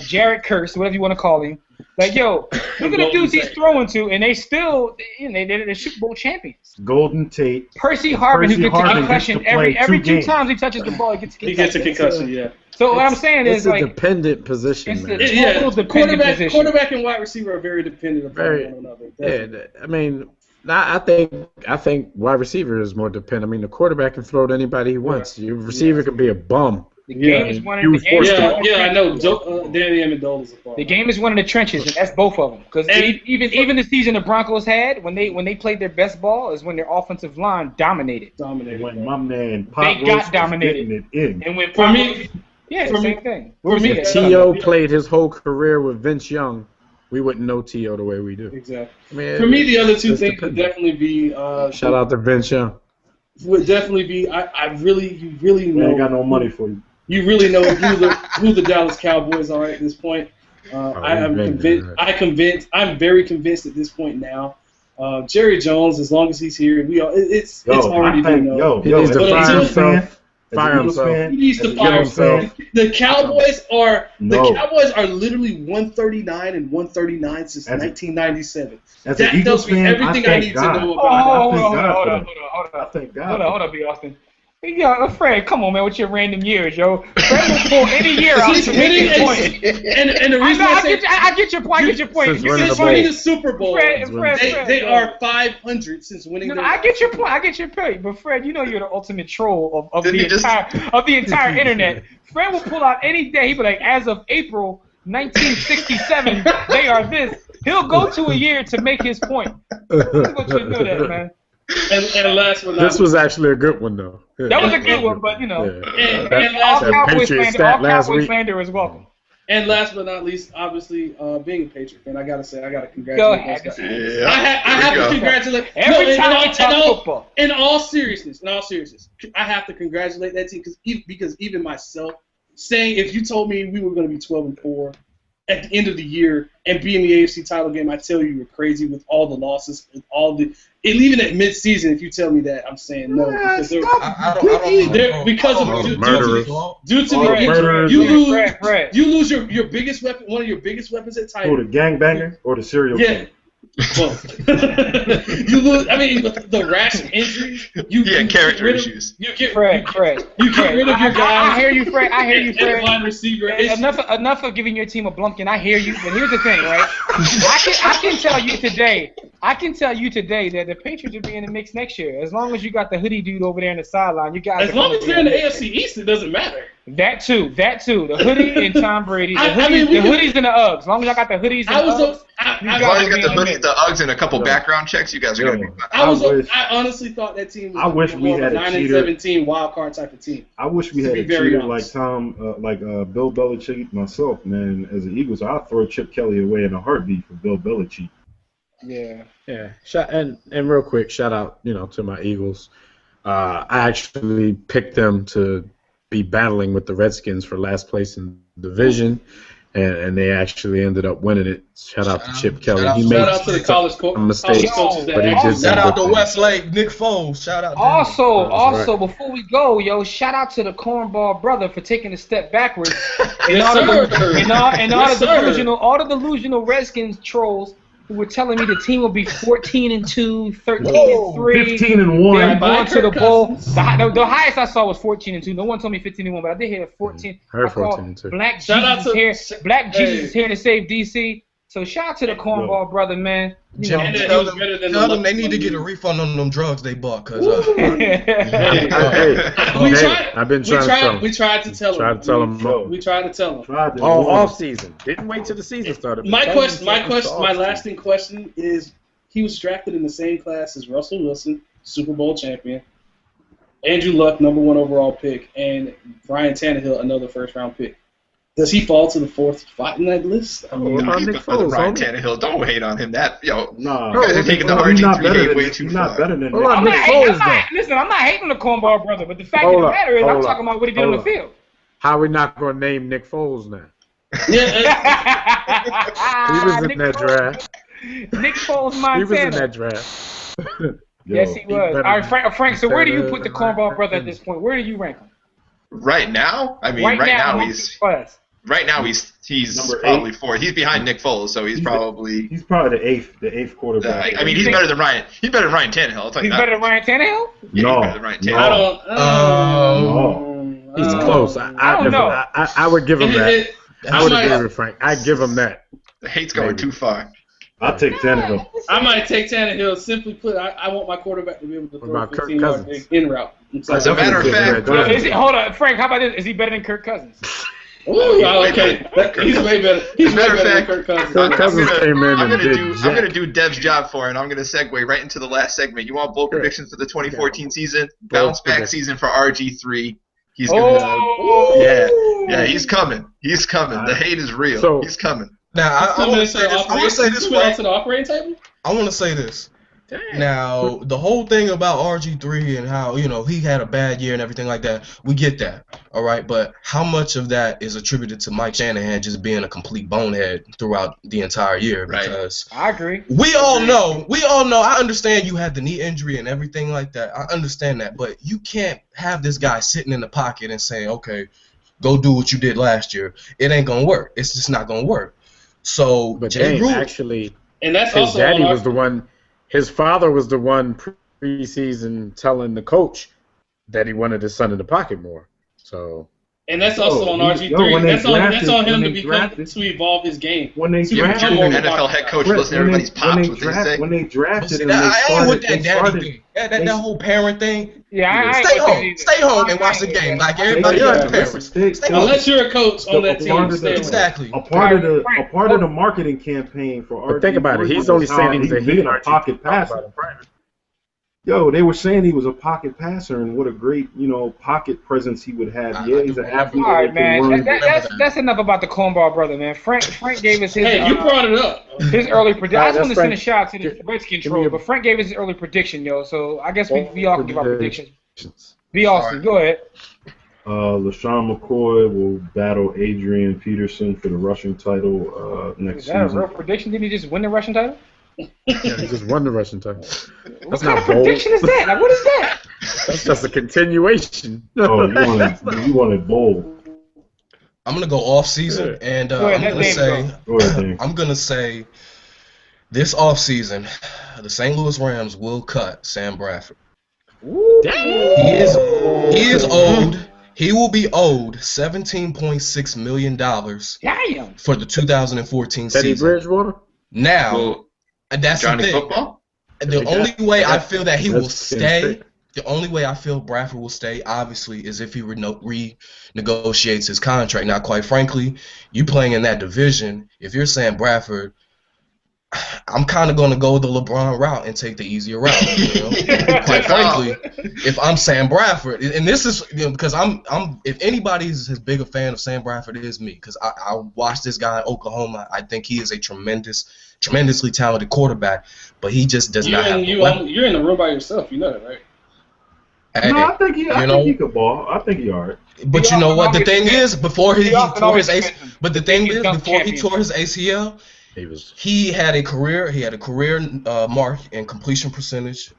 [SPEAKER 6] Jared Curse, whatever you want to call him. Like, yo, look at the dudes he's throwing to, and they still, they're Super Bowl champions.
[SPEAKER 2] Golden Tate.
[SPEAKER 6] Percy Harvin, who gets a concussion every 2 times he touches the ball, he gets a concussion.
[SPEAKER 5] He gets a concussion, yeah.
[SPEAKER 6] So what I'm saying is, like,
[SPEAKER 1] it's a dependent position, man.
[SPEAKER 6] Dependent
[SPEAKER 5] quarterback and wide receiver are very dependent upon one another.
[SPEAKER 1] Yeah, I mean, I think wide receiver is more dependent. I mean, the quarterback can throw to anybody he wants. Your receiver can be a bum.
[SPEAKER 6] The game is one of the
[SPEAKER 5] I know. Danny Amendola's a part.
[SPEAKER 6] The game is one of the trenches, and that's both of them. Because even the season the Broncos had, when they played their best ball, is when their offensive line dominated.
[SPEAKER 2] When my man
[SPEAKER 6] they got dominated.
[SPEAKER 2] And
[SPEAKER 6] when
[SPEAKER 5] for me,
[SPEAKER 6] same thing.
[SPEAKER 5] For me,
[SPEAKER 1] T.O. played his whole career with Vince Young. We wouldn't know T.O. the way we do.
[SPEAKER 5] Exactly.
[SPEAKER 1] I mean,
[SPEAKER 5] for me, the other two things would definitely be.
[SPEAKER 1] Shout out to Vince Young.
[SPEAKER 5] Would definitely be. You really know.
[SPEAKER 2] I ain't got no money for you.
[SPEAKER 5] You really know who the Dallas Cowboys are at this point. I'm very convinced at this point now. Jerry Jones, as long as he's here, it's already been known.
[SPEAKER 1] He needs to fire himself.
[SPEAKER 5] He needs to fire himself. The Cowboys are literally 139 and 139 since 1997. That tells me everything I need to know about.
[SPEAKER 6] Hold on, B. Austin. Yo, Fred, come on, man, with your random years, yo. Fred will pull any year out to make his point.
[SPEAKER 5] And the reason
[SPEAKER 6] I get your point.
[SPEAKER 5] Since winning the Super Bowl, they are 500 since winning.
[SPEAKER 6] No, I get your point. But Fred, you know you're the ultimate troll of the entire internet. Fred will pull out any day. He'll be like, as of April 1967, they are this. He'll go to a year to make his point. I want you to know that, man.
[SPEAKER 5] And last but not
[SPEAKER 1] this was actually a good one, though. Yeah.
[SPEAKER 6] That was a good one, but,
[SPEAKER 5] and
[SPEAKER 6] all Cowboys slander is welcome.
[SPEAKER 5] And last but not least, obviously, being a Patriot fan, I got to congratulate those guys.
[SPEAKER 4] Yeah,
[SPEAKER 5] I have to congratulate.
[SPEAKER 6] Every time we talk football.
[SPEAKER 5] In all seriousness, I have to congratulate that team because even myself, saying if you told me we were going to be 12-4 at the end of the year and be in the AFC title game, I tell you were crazy with all the losses, with all the. And even at mid-season, if you tell me that, I'm saying no because due to the you lose your biggest weapon, one of your biggest weapons at tight.
[SPEAKER 2] Or the gangbanger or the serial killer.
[SPEAKER 5] Well, you lose. I mean, the rash of injuries.
[SPEAKER 4] Character issues.
[SPEAKER 5] You get
[SPEAKER 6] Fred.
[SPEAKER 5] You get rid of your guys.
[SPEAKER 6] I hear you, Fred.
[SPEAKER 5] Wide receiver.
[SPEAKER 6] Enough of giving your team a blumpkin. I hear you, but here's the thing, right? I can tell you today that the Patriots will be in the mix next year. As long as you got the hoodie dude over there in the sideline, you guys.
[SPEAKER 5] As long as you're in the AFC East, it doesn't matter. That too.
[SPEAKER 6] The hoodie and Tom Brady. The hoodies and the Uggs. As long as I got the hoodies and the Uggs.
[SPEAKER 4] As long as you got the hoodies, the Uggs, and a couple background checks, you guys are going to be fine.
[SPEAKER 5] I honestly thought that team was more of a 9-17 wild card type of team.
[SPEAKER 2] I wish we had a cheater like Bill Belichick myself, man. As an Eagles, I'd throw Chip Kelly away in a heartbeat for Bill Belichick.
[SPEAKER 1] Yeah. And real quick, shout out, to my Eagles. I actually picked them to be battling with the Redskins for last place in the division, and they actually ended up winning it. Shout out to Chip Kelly.
[SPEAKER 5] Shout out to the college
[SPEAKER 1] mistakes, but he did.
[SPEAKER 3] Shout out to Westlake, Nick Foles. Shout out.
[SPEAKER 6] Also, before we go, shout out to the Cornball brother for taking a step backwards. All the delusional Redskins trolls who were telling me the team will be 14-2, 13-3,
[SPEAKER 2] 15-1.
[SPEAKER 6] they're going to the bowl.
[SPEAKER 5] Cousins.
[SPEAKER 6] The highest I saw was 14-2. No one told me 15-1, but I did hear 14.
[SPEAKER 1] Heard
[SPEAKER 6] I called
[SPEAKER 1] 14-2.
[SPEAKER 6] Black
[SPEAKER 5] Shout out
[SPEAKER 6] Jesus
[SPEAKER 5] to-
[SPEAKER 6] here. Black
[SPEAKER 5] Hey.
[SPEAKER 6] Jesus is here to save DC. So shout out to the cornball brother, man. You
[SPEAKER 3] Jim,
[SPEAKER 6] know.
[SPEAKER 5] And
[SPEAKER 3] tell
[SPEAKER 5] it was
[SPEAKER 3] them,
[SPEAKER 5] better than
[SPEAKER 3] tell
[SPEAKER 5] the
[SPEAKER 3] them they
[SPEAKER 5] Lux
[SPEAKER 3] need to get a
[SPEAKER 5] one.
[SPEAKER 3] refund on them drugs they bought, cause
[SPEAKER 1] Hey,
[SPEAKER 5] We
[SPEAKER 1] hey,
[SPEAKER 5] tried.
[SPEAKER 1] I've been
[SPEAKER 5] We
[SPEAKER 1] trying to tell
[SPEAKER 5] tried.
[SPEAKER 1] him.
[SPEAKER 5] We tried to tell him.
[SPEAKER 1] Tried to tell him.
[SPEAKER 2] Bro.
[SPEAKER 5] We tried to tell him.
[SPEAKER 2] Tried to
[SPEAKER 1] All
[SPEAKER 2] warn
[SPEAKER 1] off
[SPEAKER 2] him.
[SPEAKER 1] season. Didn't wait till the season started.
[SPEAKER 5] My
[SPEAKER 1] Tell him
[SPEAKER 5] question. My
[SPEAKER 1] something
[SPEAKER 5] question.
[SPEAKER 1] off
[SPEAKER 5] My
[SPEAKER 1] season.
[SPEAKER 5] lasting question is: he was drafted in the same class as Russell Wilson, Super Bowl champion, Andrew Luck, #1 overall pick, and Ryan Tannehill, another first-round pick. Does he fall to the 4th spot in that list? I mean,
[SPEAKER 1] Oh,
[SPEAKER 4] He's
[SPEAKER 1] Nick
[SPEAKER 4] better than
[SPEAKER 1] Foles,
[SPEAKER 4] Ryan
[SPEAKER 1] homie.
[SPEAKER 4] Tannehill. Don't hate on him. That
[SPEAKER 2] Nah,
[SPEAKER 1] Bro,
[SPEAKER 4] guys are taking the
[SPEAKER 2] he's not
[SPEAKER 4] RG3
[SPEAKER 2] better
[SPEAKER 4] hate
[SPEAKER 2] than
[SPEAKER 4] way too
[SPEAKER 2] he's not
[SPEAKER 4] far.
[SPEAKER 2] better than
[SPEAKER 1] Hold on,
[SPEAKER 6] I'm
[SPEAKER 1] Nick
[SPEAKER 6] not,
[SPEAKER 1] Foles,
[SPEAKER 6] I'm not, listen, I'm not hating on the cornball brother, but the fact of
[SPEAKER 1] Hold
[SPEAKER 6] the
[SPEAKER 1] up,
[SPEAKER 6] matter is I'm
[SPEAKER 1] hold
[SPEAKER 6] talking
[SPEAKER 1] up,
[SPEAKER 6] about what he did on the
[SPEAKER 1] hold up.
[SPEAKER 6] field.
[SPEAKER 1] How we not going to name Nick Foles now?
[SPEAKER 5] yeah,
[SPEAKER 1] He was in
[SPEAKER 6] Nick
[SPEAKER 1] that
[SPEAKER 6] Foles.
[SPEAKER 1] draft.
[SPEAKER 6] Nick Foles,
[SPEAKER 1] He
[SPEAKER 6] Montana.
[SPEAKER 1] was in that draft.
[SPEAKER 6] Yes, he was.
[SPEAKER 1] better
[SPEAKER 6] All right, Frank. So where do you put the
[SPEAKER 1] better
[SPEAKER 6] cornball brother at this point? Where do you rank him?
[SPEAKER 4] Right now, I mean, right now he's
[SPEAKER 6] class.
[SPEAKER 2] Number
[SPEAKER 4] probably
[SPEAKER 2] 8.
[SPEAKER 4] 4th. He's behind Nick Foles, so he's probably.
[SPEAKER 2] He's probably the eighth quarterback.
[SPEAKER 4] I mean, he's better than Ryan. He's better than Ryan Tannehill. I'll tell you
[SPEAKER 6] He's
[SPEAKER 4] that.
[SPEAKER 6] better than Ryan Tannehill?
[SPEAKER 4] Yeah,
[SPEAKER 2] No,
[SPEAKER 4] he's better than Ryan
[SPEAKER 2] no.
[SPEAKER 4] Tannehill.
[SPEAKER 5] I don't.
[SPEAKER 1] He's close.
[SPEAKER 6] I don't know.
[SPEAKER 1] I would give him that. I would
[SPEAKER 5] might-
[SPEAKER 1] agree with Frank. I'd give him that.
[SPEAKER 4] The hate's going
[SPEAKER 1] Maybe.
[SPEAKER 4] too far.
[SPEAKER 2] I'll take Tannehill.
[SPEAKER 5] I might take Tannehill. Simply put, I want my quarterback to be able to
[SPEAKER 1] What
[SPEAKER 5] throw
[SPEAKER 1] about Kirk
[SPEAKER 5] 15 yard
[SPEAKER 1] Cousins?
[SPEAKER 5] in route.
[SPEAKER 4] As a matter of fact,
[SPEAKER 6] Hold on, Frank. How about this? Is he better than Kirk Cousins?
[SPEAKER 5] Ooh, okay. He's way better. He's way
[SPEAKER 4] Matter of
[SPEAKER 5] better than
[SPEAKER 4] fact,
[SPEAKER 5] Kirk Cousins.
[SPEAKER 1] Kirk Cousins came in
[SPEAKER 4] I'm
[SPEAKER 1] and
[SPEAKER 4] gonna
[SPEAKER 1] did
[SPEAKER 4] do. I'm gonna
[SPEAKER 1] jack.
[SPEAKER 4] do Dev's job for it. And I'm gonna segue right into the last segment. You want bold
[SPEAKER 1] Sure.
[SPEAKER 4] predictions for the 2014 season?
[SPEAKER 1] Bold
[SPEAKER 4] Bounce back
[SPEAKER 1] prediction.
[SPEAKER 4] season for RG3. He's gonna.
[SPEAKER 6] Oh,
[SPEAKER 4] Yeah, he's coming. He's coming. The hate is real.
[SPEAKER 1] So-
[SPEAKER 4] He's coming.
[SPEAKER 3] now I want to say this. I want to say this.
[SPEAKER 5] Put
[SPEAKER 3] Frank.
[SPEAKER 5] onto the operating table.
[SPEAKER 3] I want to say this. Now, the whole thing about RG3 and how, he had a bad year and everything like that, we get that, all right? But how much of that is attributed to Mike Shanahan just being a complete bonehead throughout the entire year?
[SPEAKER 4] Right.
[SPEAKER 3] Because
[SPEAKER 6] I agree.
[SPEAKER 3] we all know, I understand you had the knee injury and everything like that. I understand that. But you can't have this guy sitting in the pocket and saying, okay, go do what you did last year. It ain't going to work. It's just not going to work. So,
[SPEAKER 1] But
[SPEAKER 3] Jay
[SPEAKER 1] Dame
[SPEAKER 3] Rule,
[SPEAKER 1] actually,
[SPEAKER 5] And that's
[SPEAKER 1] his
[SPEAKER 5] also
[SPEAKER 1] daddy
[SPEAKER 5] on our,
[SPEAKER 1] was the one. His father was the one preseason telling the coach that he wanted his son in the pocket more. So
[SPEAKER 5] and that's also on
[SPEAKER 2] when
[SPEAKER 5] RG3.
[SPEAKER 2] they
[SPEAKER 5] That's on
[SPEAKER 2] drafted-
[SPEAKER 5] him
[SPEAKER 2] when
[SPEAKER 5] to
[SPEAKER 2] they drafted-
[SPEAKER 5] to evolve his game.
[SPEAKER 2] When they
[SPEAKER 5] To
[SPEAKER 2] drafted
[SPEAKER 5] become
[SPEAKER 4] You're an
[SPEAKER 5] more
[SPEAKER 2] him,
[SPEAKER 4] NFL head coach.
[SPEAKER 2] Brett,
[SPEAKER 4] Listen to everybody's pops. What they say.
[SPEAKER 2] when they
[SPEAKER 3] but
[SPEAKER 2] drafted
[SPEAKER 3] see,
[SPEAKER 2] him,
[SPEAKER 3] I ain't with that daddy
[SPEAKER 2] started.
[SPEAKER 3] thing. That whole parent thing.
[SPEAKER 6] Yeah, I
[SPEAKER 3] Stay
[SPEAKER 6] ain't with that
[SPEAKER 3] home.
[SPEAKER 6] either.
[SPEAKER 3] Stay home and
[SPEAKER 6] I
[SPEAKER 3] watch the
[SPEAKER 6] ain't
[SPEAKER 3] game
[SPEAKER 6] with
[SPEAKER 3] like
[SPEAKER 6] that.
[SPEAKER 3] everybody
[SPEAKER 2] Yeah,
[SPEAKER 3] else's parents. Stay home.
[SPEAKER 5] Unless you're a coach on that team, stay away.
[SPEAKER 3] Exactly.
[SPEAKER 2] A part of the marketing campaign for RG3.
[SPEAKER 1] But think about it. He's
[SPEAKER 2] was
[SPEAKER 1] only
[SPEAKER 2] how
[SPEAKER 1] saying things
[SPEAKER 2] he
[SPEAKER 1] that
[SPEAKER 2] being
[SPEAKER 1] he
[SPEAKER 2] a pocket passer. Yo, they were saying he was a pocket passer and what a great, pocket presence he would have. Yeah, he's an athlete.
[SPEAKER 6] All right,
[SPEAKER 2] that
[SPEAKER 6] man.
[SPEAKER 2] can run.
[SPEAKER 6] That's enough about the cornball brother, man. Frank gave us his
[SPEAKER 5] Hey, you brought it up.
[SPEAKER 6] his early prediction. I just want to send a
[SPEAKER 1] Frank.
[SPEAKER 6] shout out to the Redskin
[SPEAKER 1] Give me
[SPEAKER 6] troll,
[SPEAKER 1] a-
[SPEAKER 6] but Frank gave us his early prediction, yo. So I guess we all can give our predictions. Be Austin,
[SPEAKER 3] All
[SPEAKER 6] go ahead.
[SPEAKER 2] LaShawn McCoy will battle Adrian Peterson for the rushing title next
[SPEAKER 6] Is that a
[SPEAKER 2] season.
[SPEAKER 6] real prediction? Didn't he just win the Russian title?
[SPEAKER 1] Yeah, he just won the Russian title.
[SPEAKER 6] What
[SPEAKER 1] That's
[SPEAKER 6] kind
[SPEAKER 1] not
[SPEAKER 6] of
[SPEAKER 1] bold.
[SPEAKER 6] prediction is that? Like, what is that?
[SPEAKER 1] That's just a continuation.
[SPEAKER 2] Oh, you want it bold.
[SPEAKER 3] I'm gonna go off season, and
[SPEAKER 6] Go ahead,
[SPEAKER 3] I'm
[SPEAKER 6] let
[SPEAKER 3] gonna
[SPEAKER 6] Dame
[SPEAKER 3] say,
[SPEAKER 2] go. Go ahead, Dame.
[SPEAKER 3] I'm gonna say, this off season, the St. Louis Rams will cut Sam Bradford. He is owed. He will be owed $17.6 million
[SPEAKER 6] Damn.
[SPEAKER 3] for the 2014
[SPEAKER 1] Teddy
[SPEAKER 3] season.
[SPEAKER 1] Bridgewater?
[SPEAKER 3] Now,
[SPEAKER 4] Well,
[SPEAKER 3] that's
[SPEAKER 4] Johnny
[SPEAKER 3] the thing.
[SPEAKER 4] Football.
[SPEAKER 3] The only way I feel that he will
[SPEAKER 1] That's
[SPEAKER 3] stay,
[SPEAKER 1] insane.
[SPEAKER 3] the only way I feel Bradford will stay, obviously, is if he renegotiates his contract. Now, quite frankly, you playing in that division, if you're saying Bradford, I'm kind of going to go the LeBron route and take the easier route. You know? Quite frankly, if I'm Sam Bradford, and this is because I'm if anybody's as big a fan of Sam Bradford, it is me, because I watched this guy in Oklahoma. I think he is a tremendously talented quarterback, but he just does not have the weapon.
[SPEAKER 5] You're in the room by yourself. You know that, right?
[SPEAKER 3] Hey,
[SPEAKER 2] No, I think he
[SPEAKER 3] know-
[SPEAKER 2] could ball. I think he all right.
[SPEAKER 3] But you know what? The thing is, before he
[SPEAKER 6] Austin
[SPEAKER 3] tore
[SPEAKER 6] always
[SPEAKER 3] his ACL,
[SPEAKER 6] defends him.
[SPEAKER 3] but the thing
[SPEAKER 6] He's
[SPEAKER 3] is,
[SPEAKER 6] done
[SPEAKER 3] before he
[SPEAKER 6] champion.
[SPEAKER 3] tore his ACL,
[SPEAKER 1] He was.
[SPEAKER 3] he had a career mark in completion percentage,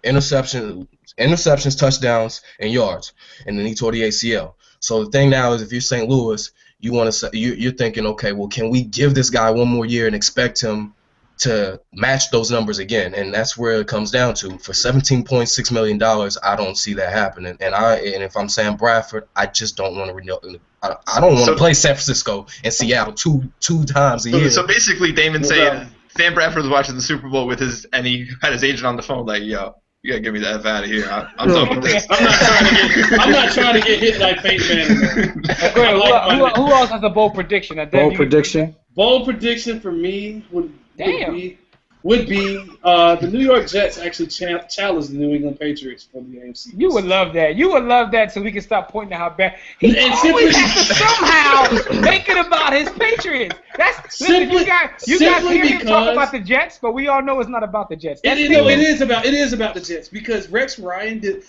[SPEAKER 3] interceptions, touchdowns, and yards, and then he tore the ACL. So the thing now is, if you're St. Louis, you want to say you're thinking, okay, well, can we give this guy one more year and expect him to match those numbers again, and that's where it comes down to. For $17.6 million, I don't see that happening. And if I'm Sam Bradford, I just don't want to I don't want to play San Francisco and Seattle two times a year.
[SPEAKER 4] So basically, Damon's saying Sam Bradford was watching the Super Bowl and he had his agent on the phone like, yo, you gotta get me the F out of here. I'm done with this.
[SPEAKER 5] I'm not trying to get hit like Peyton Manning.
[SPEAKER 6] Who else has a bold prediction?
[SPEAKER 1] Bold prediction?
[SPEAKER 5] Bold prediction for me would be the New York Jets actually challenge the New England Patriots for the AFC.
[SPEAKER 6] You would love that. You would love that, so we can stop pointing out how bad he always has to somehow make it about his Patriots. You guys hear him talk about the Jets, but we all know it's not about the Jets.
[SPEAKER 5] It is about the Jets because Rex Ryan did.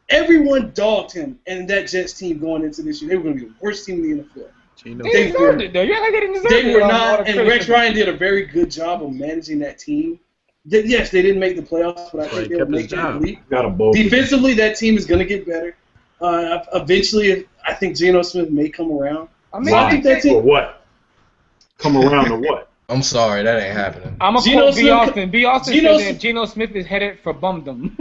[SPEAKER 5] Everyone dogged him and that Jets team going into this year. They were going to be the worst team in the NFL.
[SPEAKER 6] They deserved it, though. You're like they didn't deserve it.
[SPEAKER 5] They were not, and Rex Ryan did a very good job of managing that team. Yes, they didn't make the playoffs, but I think they'll make that leap. Defensively, that team is going to get better. Eventually, I think Geno Smith may come around.
[SPEAKER 2] I think that team. For what? Come around to what?
[SPEAKER 3] I'm sorry, that ain't happening.
[SPEAKER 6] I'm going to quote B. Austin. B. Austin said that Geno Smith is headed for bumdom.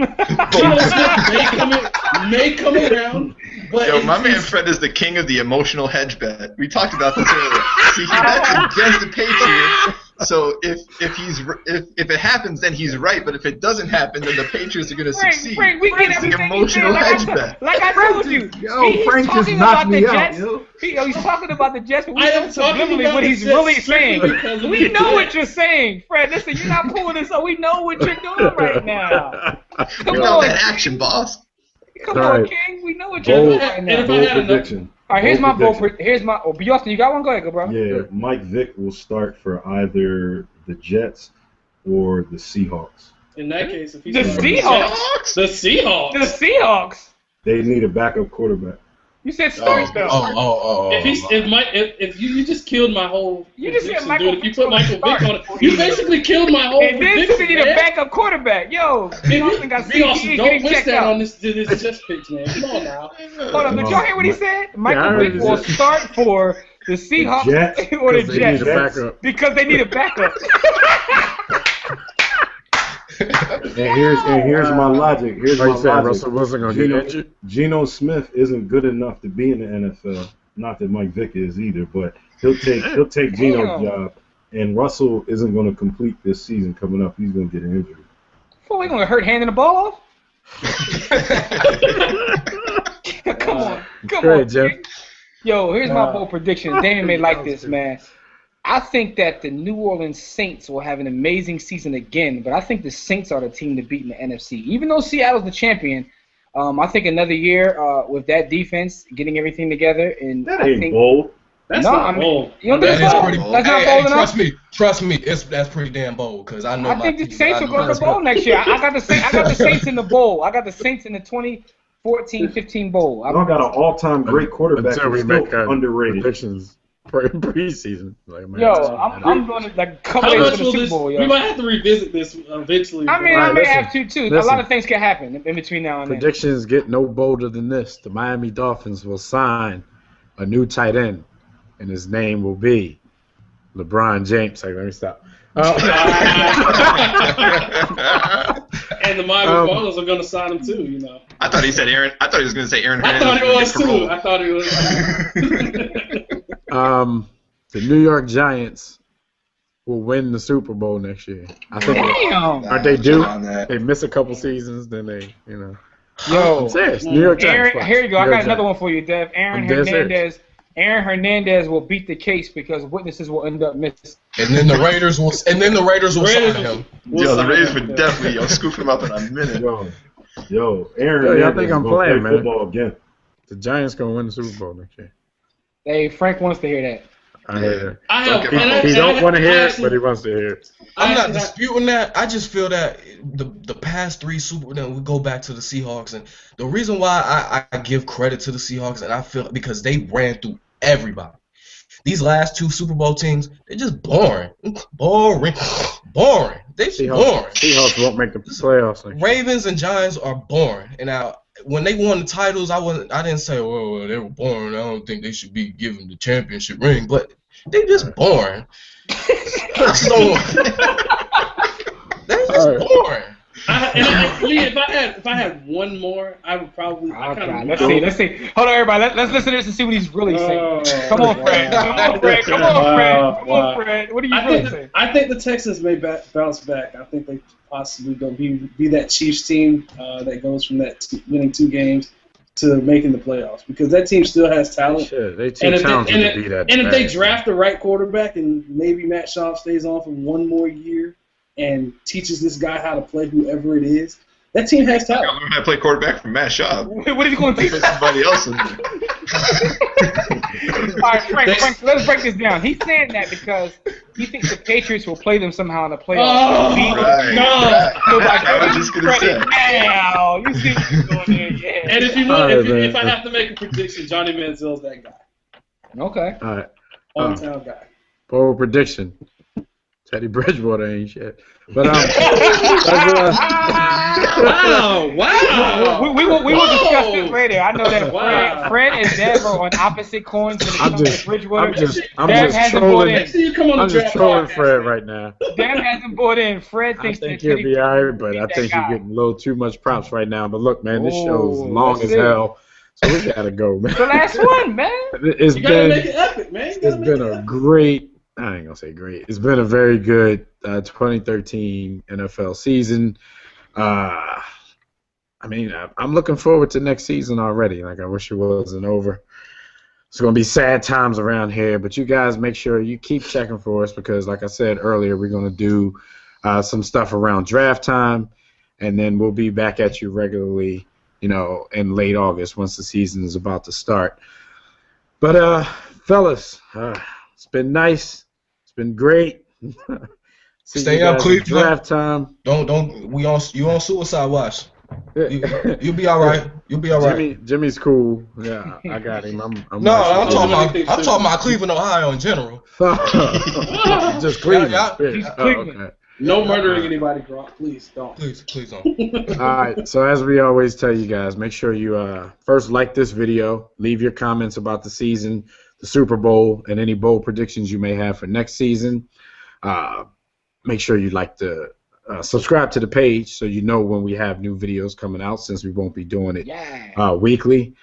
[SPEAKER 5] Geno Smith may come around. But
[SPEAKER 4] yo, my man Fred is the king of the emotional hedge bet. We talked about this earlier. See, he bets against the Patriots. So if it happens, then he's right. But if it doesn't happen, then the Patriots are going to succeed.
[SPEAKER 6] Frank, we get everything.
[SPEAKER 4] Emotional hedge bet.
[SPEAKER 6] Like I told you,
[SPEAKER 2] Frank just knocked me out.
[SPEAKER 6] He's talking about the Jets, but we know subliminally what he's really saying. We know what you're saying, Fred. Listen, you're not pulling this up. We know what you're doing right now. Come on,
[SPEAKER 4] that action, boss.
[SPEAKER 6] Come on, King. We know what you're doing right now.
[SPEAKER 2] Bold prediction.
[SPEAKER 6] All right, here's my B. Austin, you got one? Go ahead, bro.
[SPEAKER 2] Yeah, Mike Vick will start for either the Jets or the Seahawks.
[SPEAKER 5] In that case, if he's
[SPEAKER 6] the Seahawks.
[SPEAKER 2] They need a backup quarterback.
[SPEAKER 6] You said start though.
[SPEAKER 5] If you just killed my whole.
[SPEAKER 6] You just said Michael.
[SPEAKER 5] If you put Michael Vick on it, you basically killed my whole.
[SPEAKER 6] And then you need a backup quarterback. Yo,
[SPEAKER 5] don't wish that on this Jets pitch, man. Come on now.
[SPEAKER 6] Hold on, did y'all hear what he said? Michael Vick will start for the Seahawks or the Jets because they need a backup.
[SPEAKER 2] And here's my logic.
[SPEAKER 1] Russell Wilson gonna get injured?
[SPEAKER 2] Geno Smith isn't good enough to be in the NFL. Not that Mike Vick is either, but he'll take Geno's job. And Russell isn't going to complete this season coming up. He's going to get an injury.
[SPEAKER 6] Well, we going to hurt handing the ball off? Come on,
[SPEAKER 1] Jeff.
[SPEAKER 6] Yo, here's my bold prediction. Damon may like this, man. I think that the New Orleans Saints will have an amazing season again, but I think the Saints are the team to beat in the NFC. Even though Seattle's the champion, I think another year with that defense, getting everything together, and
[SPEAKER 2] that ain't bold.
[SPEAKER 5] That's not bold.
[SPEAKER 6] You don't think
[SPEAKER 3] it's pretty bold?
[SPEAKER 6] That's not bold enough.
[SPEAKER 3] Trust me, that's pretty damn bold. Because I know.
[SPEAKER 6] I think the Saints will go to the bowl next year. I got the Saints in the bowl. I got the Saints in the 2014-15 bowl.
[SPEAKER 2] I got an all-time great quarterback.
[SPEAKER 1] Until we make
[SPEAKER 2] underrated
[SPEAKER 1] predictions. Preseason.
[SPEAKER 6] I'm going to like couple days for the Super Bowl.
[SPEAKER 5] We might have to revisit this eventually.
[SPEAKER 6] I mean, I may have to too. A lot of things can happen in between now and then.
[SPEAKER 1] Predictions get no bolder than this. The Miami Dolphins will sign a new tight end, and his name will be LeBron James. Let me stop.
[SPEAKER 5] And the Miami Marlins are going to sign him too. You know.
[SPEAKER 4] I thought he said Aaron. I thought he was going to say Aaron.
[SPEAKER 5] I thought it was too.
[SPEAKER 1] The New York Giants will win the Super Bowl next year. I think. Aren't they due? They miss a couple seasons, then they, Yo, I'm serious. New York Giants.
[SPEAKER 6] Here you go. I got another one for you, Dev. Aaron Hernandez will beat the case because witnesses will end up missing.
[SPEAKER 3] And then the Raiders will sign him.
[SPEAKER 4] The Raiders would definitely scoop him up in a minute.
[SPEAKER 2] Yo, Aaron.
[SPEAKER 1] I think I'm playing, man.
[SPEAKER 2] Football again.
[SPEAKER 1] The Giants gonna win the Super Bowl next year.
[SPEAKER 6] Hey, Frank wants to hear that.
[SPEAKER 1] I hear it. He don't want to hear it, but he wants to hear it.
[SPEAKER 3] I'm not disputing that. I just feel that the past three then we go back to the Seahawks, and the reason why I give credit to the Seahawks, and I feel because they ran through everybody. These last two Super Bowl teams, they're just boring. They just boring.
[SPEAKER 1] Seahawks won't make the playoffs.
[SPEAKER 3] Ravens and Giants are boring. And now, when they won the titles, I didn't say, well, they were boring. I don't think they should be given the championship ring. But they just boring. So that's just boring.
[SPEAKER 5] If I had one more, I would probably.
[SPEAKER 6] Let's see. Hold on, everybody. Let's listen to this and see what he's really saying. Come on, Fred. Come on, Fred. What are you really saying?
[SPEAKER 5] I think the Texans may bounce back. I think they possibly going to be that Chiefs team that goes from that winning 2 games to making the playoffs, because that team still has talent.
[SPEAKER 1] Sure, they too talented to be that.
[SPEAKER 5] And if they draft the right quarterback and maybe Matt Schaub stays on for one more year and teaches this guy how to play, whoever it is, that team has talent.
[SPEAKER 4] I learned how to play quarterback from Matt Schaub.
[SPEAKER 6] What are you going to teach
[SPEAKER 4] somebody else?
[SPEAKER 6] All right, Frank, let's break this down. He's saying that because he thinks the Patriots will play them somehow in the playoffs.
[SPEAKER 4] I was just going to say.
[SPEAKER 6] Now, you see what you're doing there, yeah.
[SPEAKER 5] And if I have to make a prediction, Johnny Manziel's that guy.
[SPEAKER 6] Okay.
[SPEAKER 1] All right.
[SPEAKER 5] Hometown guy.
[SPEAKER 1] Bold prediction. Teddy Bridgewater ain't shit. But
[SPEAKER 5] wow!
[SPEAKER 6] We will discuss this later. I know that Fred and Dev are on opposite coins when it comes to Bridgewater.
[SPEAKER 1] I'm just trolling. I'm just trolling Fred right now.
[SPEAKER 6] Dev hasn't bought in. Fred thinks
[SPEAKER 1] I think he'll be alright, but I think you're getting a little too much props right now. But look, man, this show's long as hell, so we gotta go, man.
[SPEAKER 6] The last one, man.
[SPEAKER 5] You gotta make it epic, man.
[SPEAKER 1] It's been a great. I ain't gonna say great. It's been a very good 2013 NFL season. I mean, I'm looking forward to next season already. Like, I wish it wasn't over. It's gonna be sad times around here, but you guys make sure you keep checking for us, because, like I said earlier, we're gonna do some stuff around draft time, and then we'll be back at you regularly, in late August once the season is about to start. But fellas, it's been nice. It's been great.
[SPEAKER 3] Stay up, Cleveland.
[SPEAKER 1] Draft time.
[SPEAKER 3] Don't. You on suicide watch? You'll be all right. You'll be all right.
[SPEAKER 1] Jimmy's cool. Yeah, I got him. I'm
[SPEAKER 3] talking about Cleveland, Ohio in general.
[SPEAKER 1] Just Cleveland.
[SPEAKER 6] Cleveland.
[SPEAKER 5] No murdering anybody, Gronk. Please don't.
[SPEAKER 3] Please don't.
[SPEAKER 1] All right. So as we always tell you guys, make sure you first like this video, leave your comments about the season, the Super Bowl, and any bold predictions you may have for next season. Make sure you like to subscribe to the page so you know when we have new videos coming out, since we won't be doing it weekly.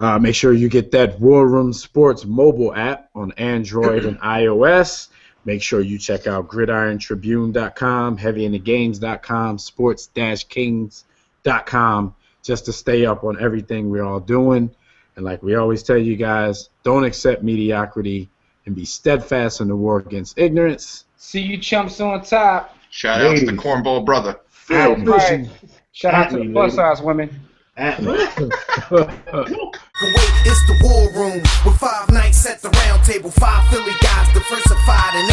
[SPEAKER 1] Make sure you get that War Room Sports mobile app on Android and iOS. Make sure you check out GridironTribune.com, HeavyInTheGames.com, Sports-Kings.com, just to stay up on everything we're all doing. And like we always tell you guys, don't accept mediocrity and be steadfast in the war against ignorance.
[SPEAKER 6] See you chumps on top.
[SPEAKER 4] Shout out to the Cornball brother.
[SPEAKER 6] Right. Shout out to the plus size women.
[SPEAKER 7] It's the War Room with 5 nights at the round table, 5 Philly guys diversified and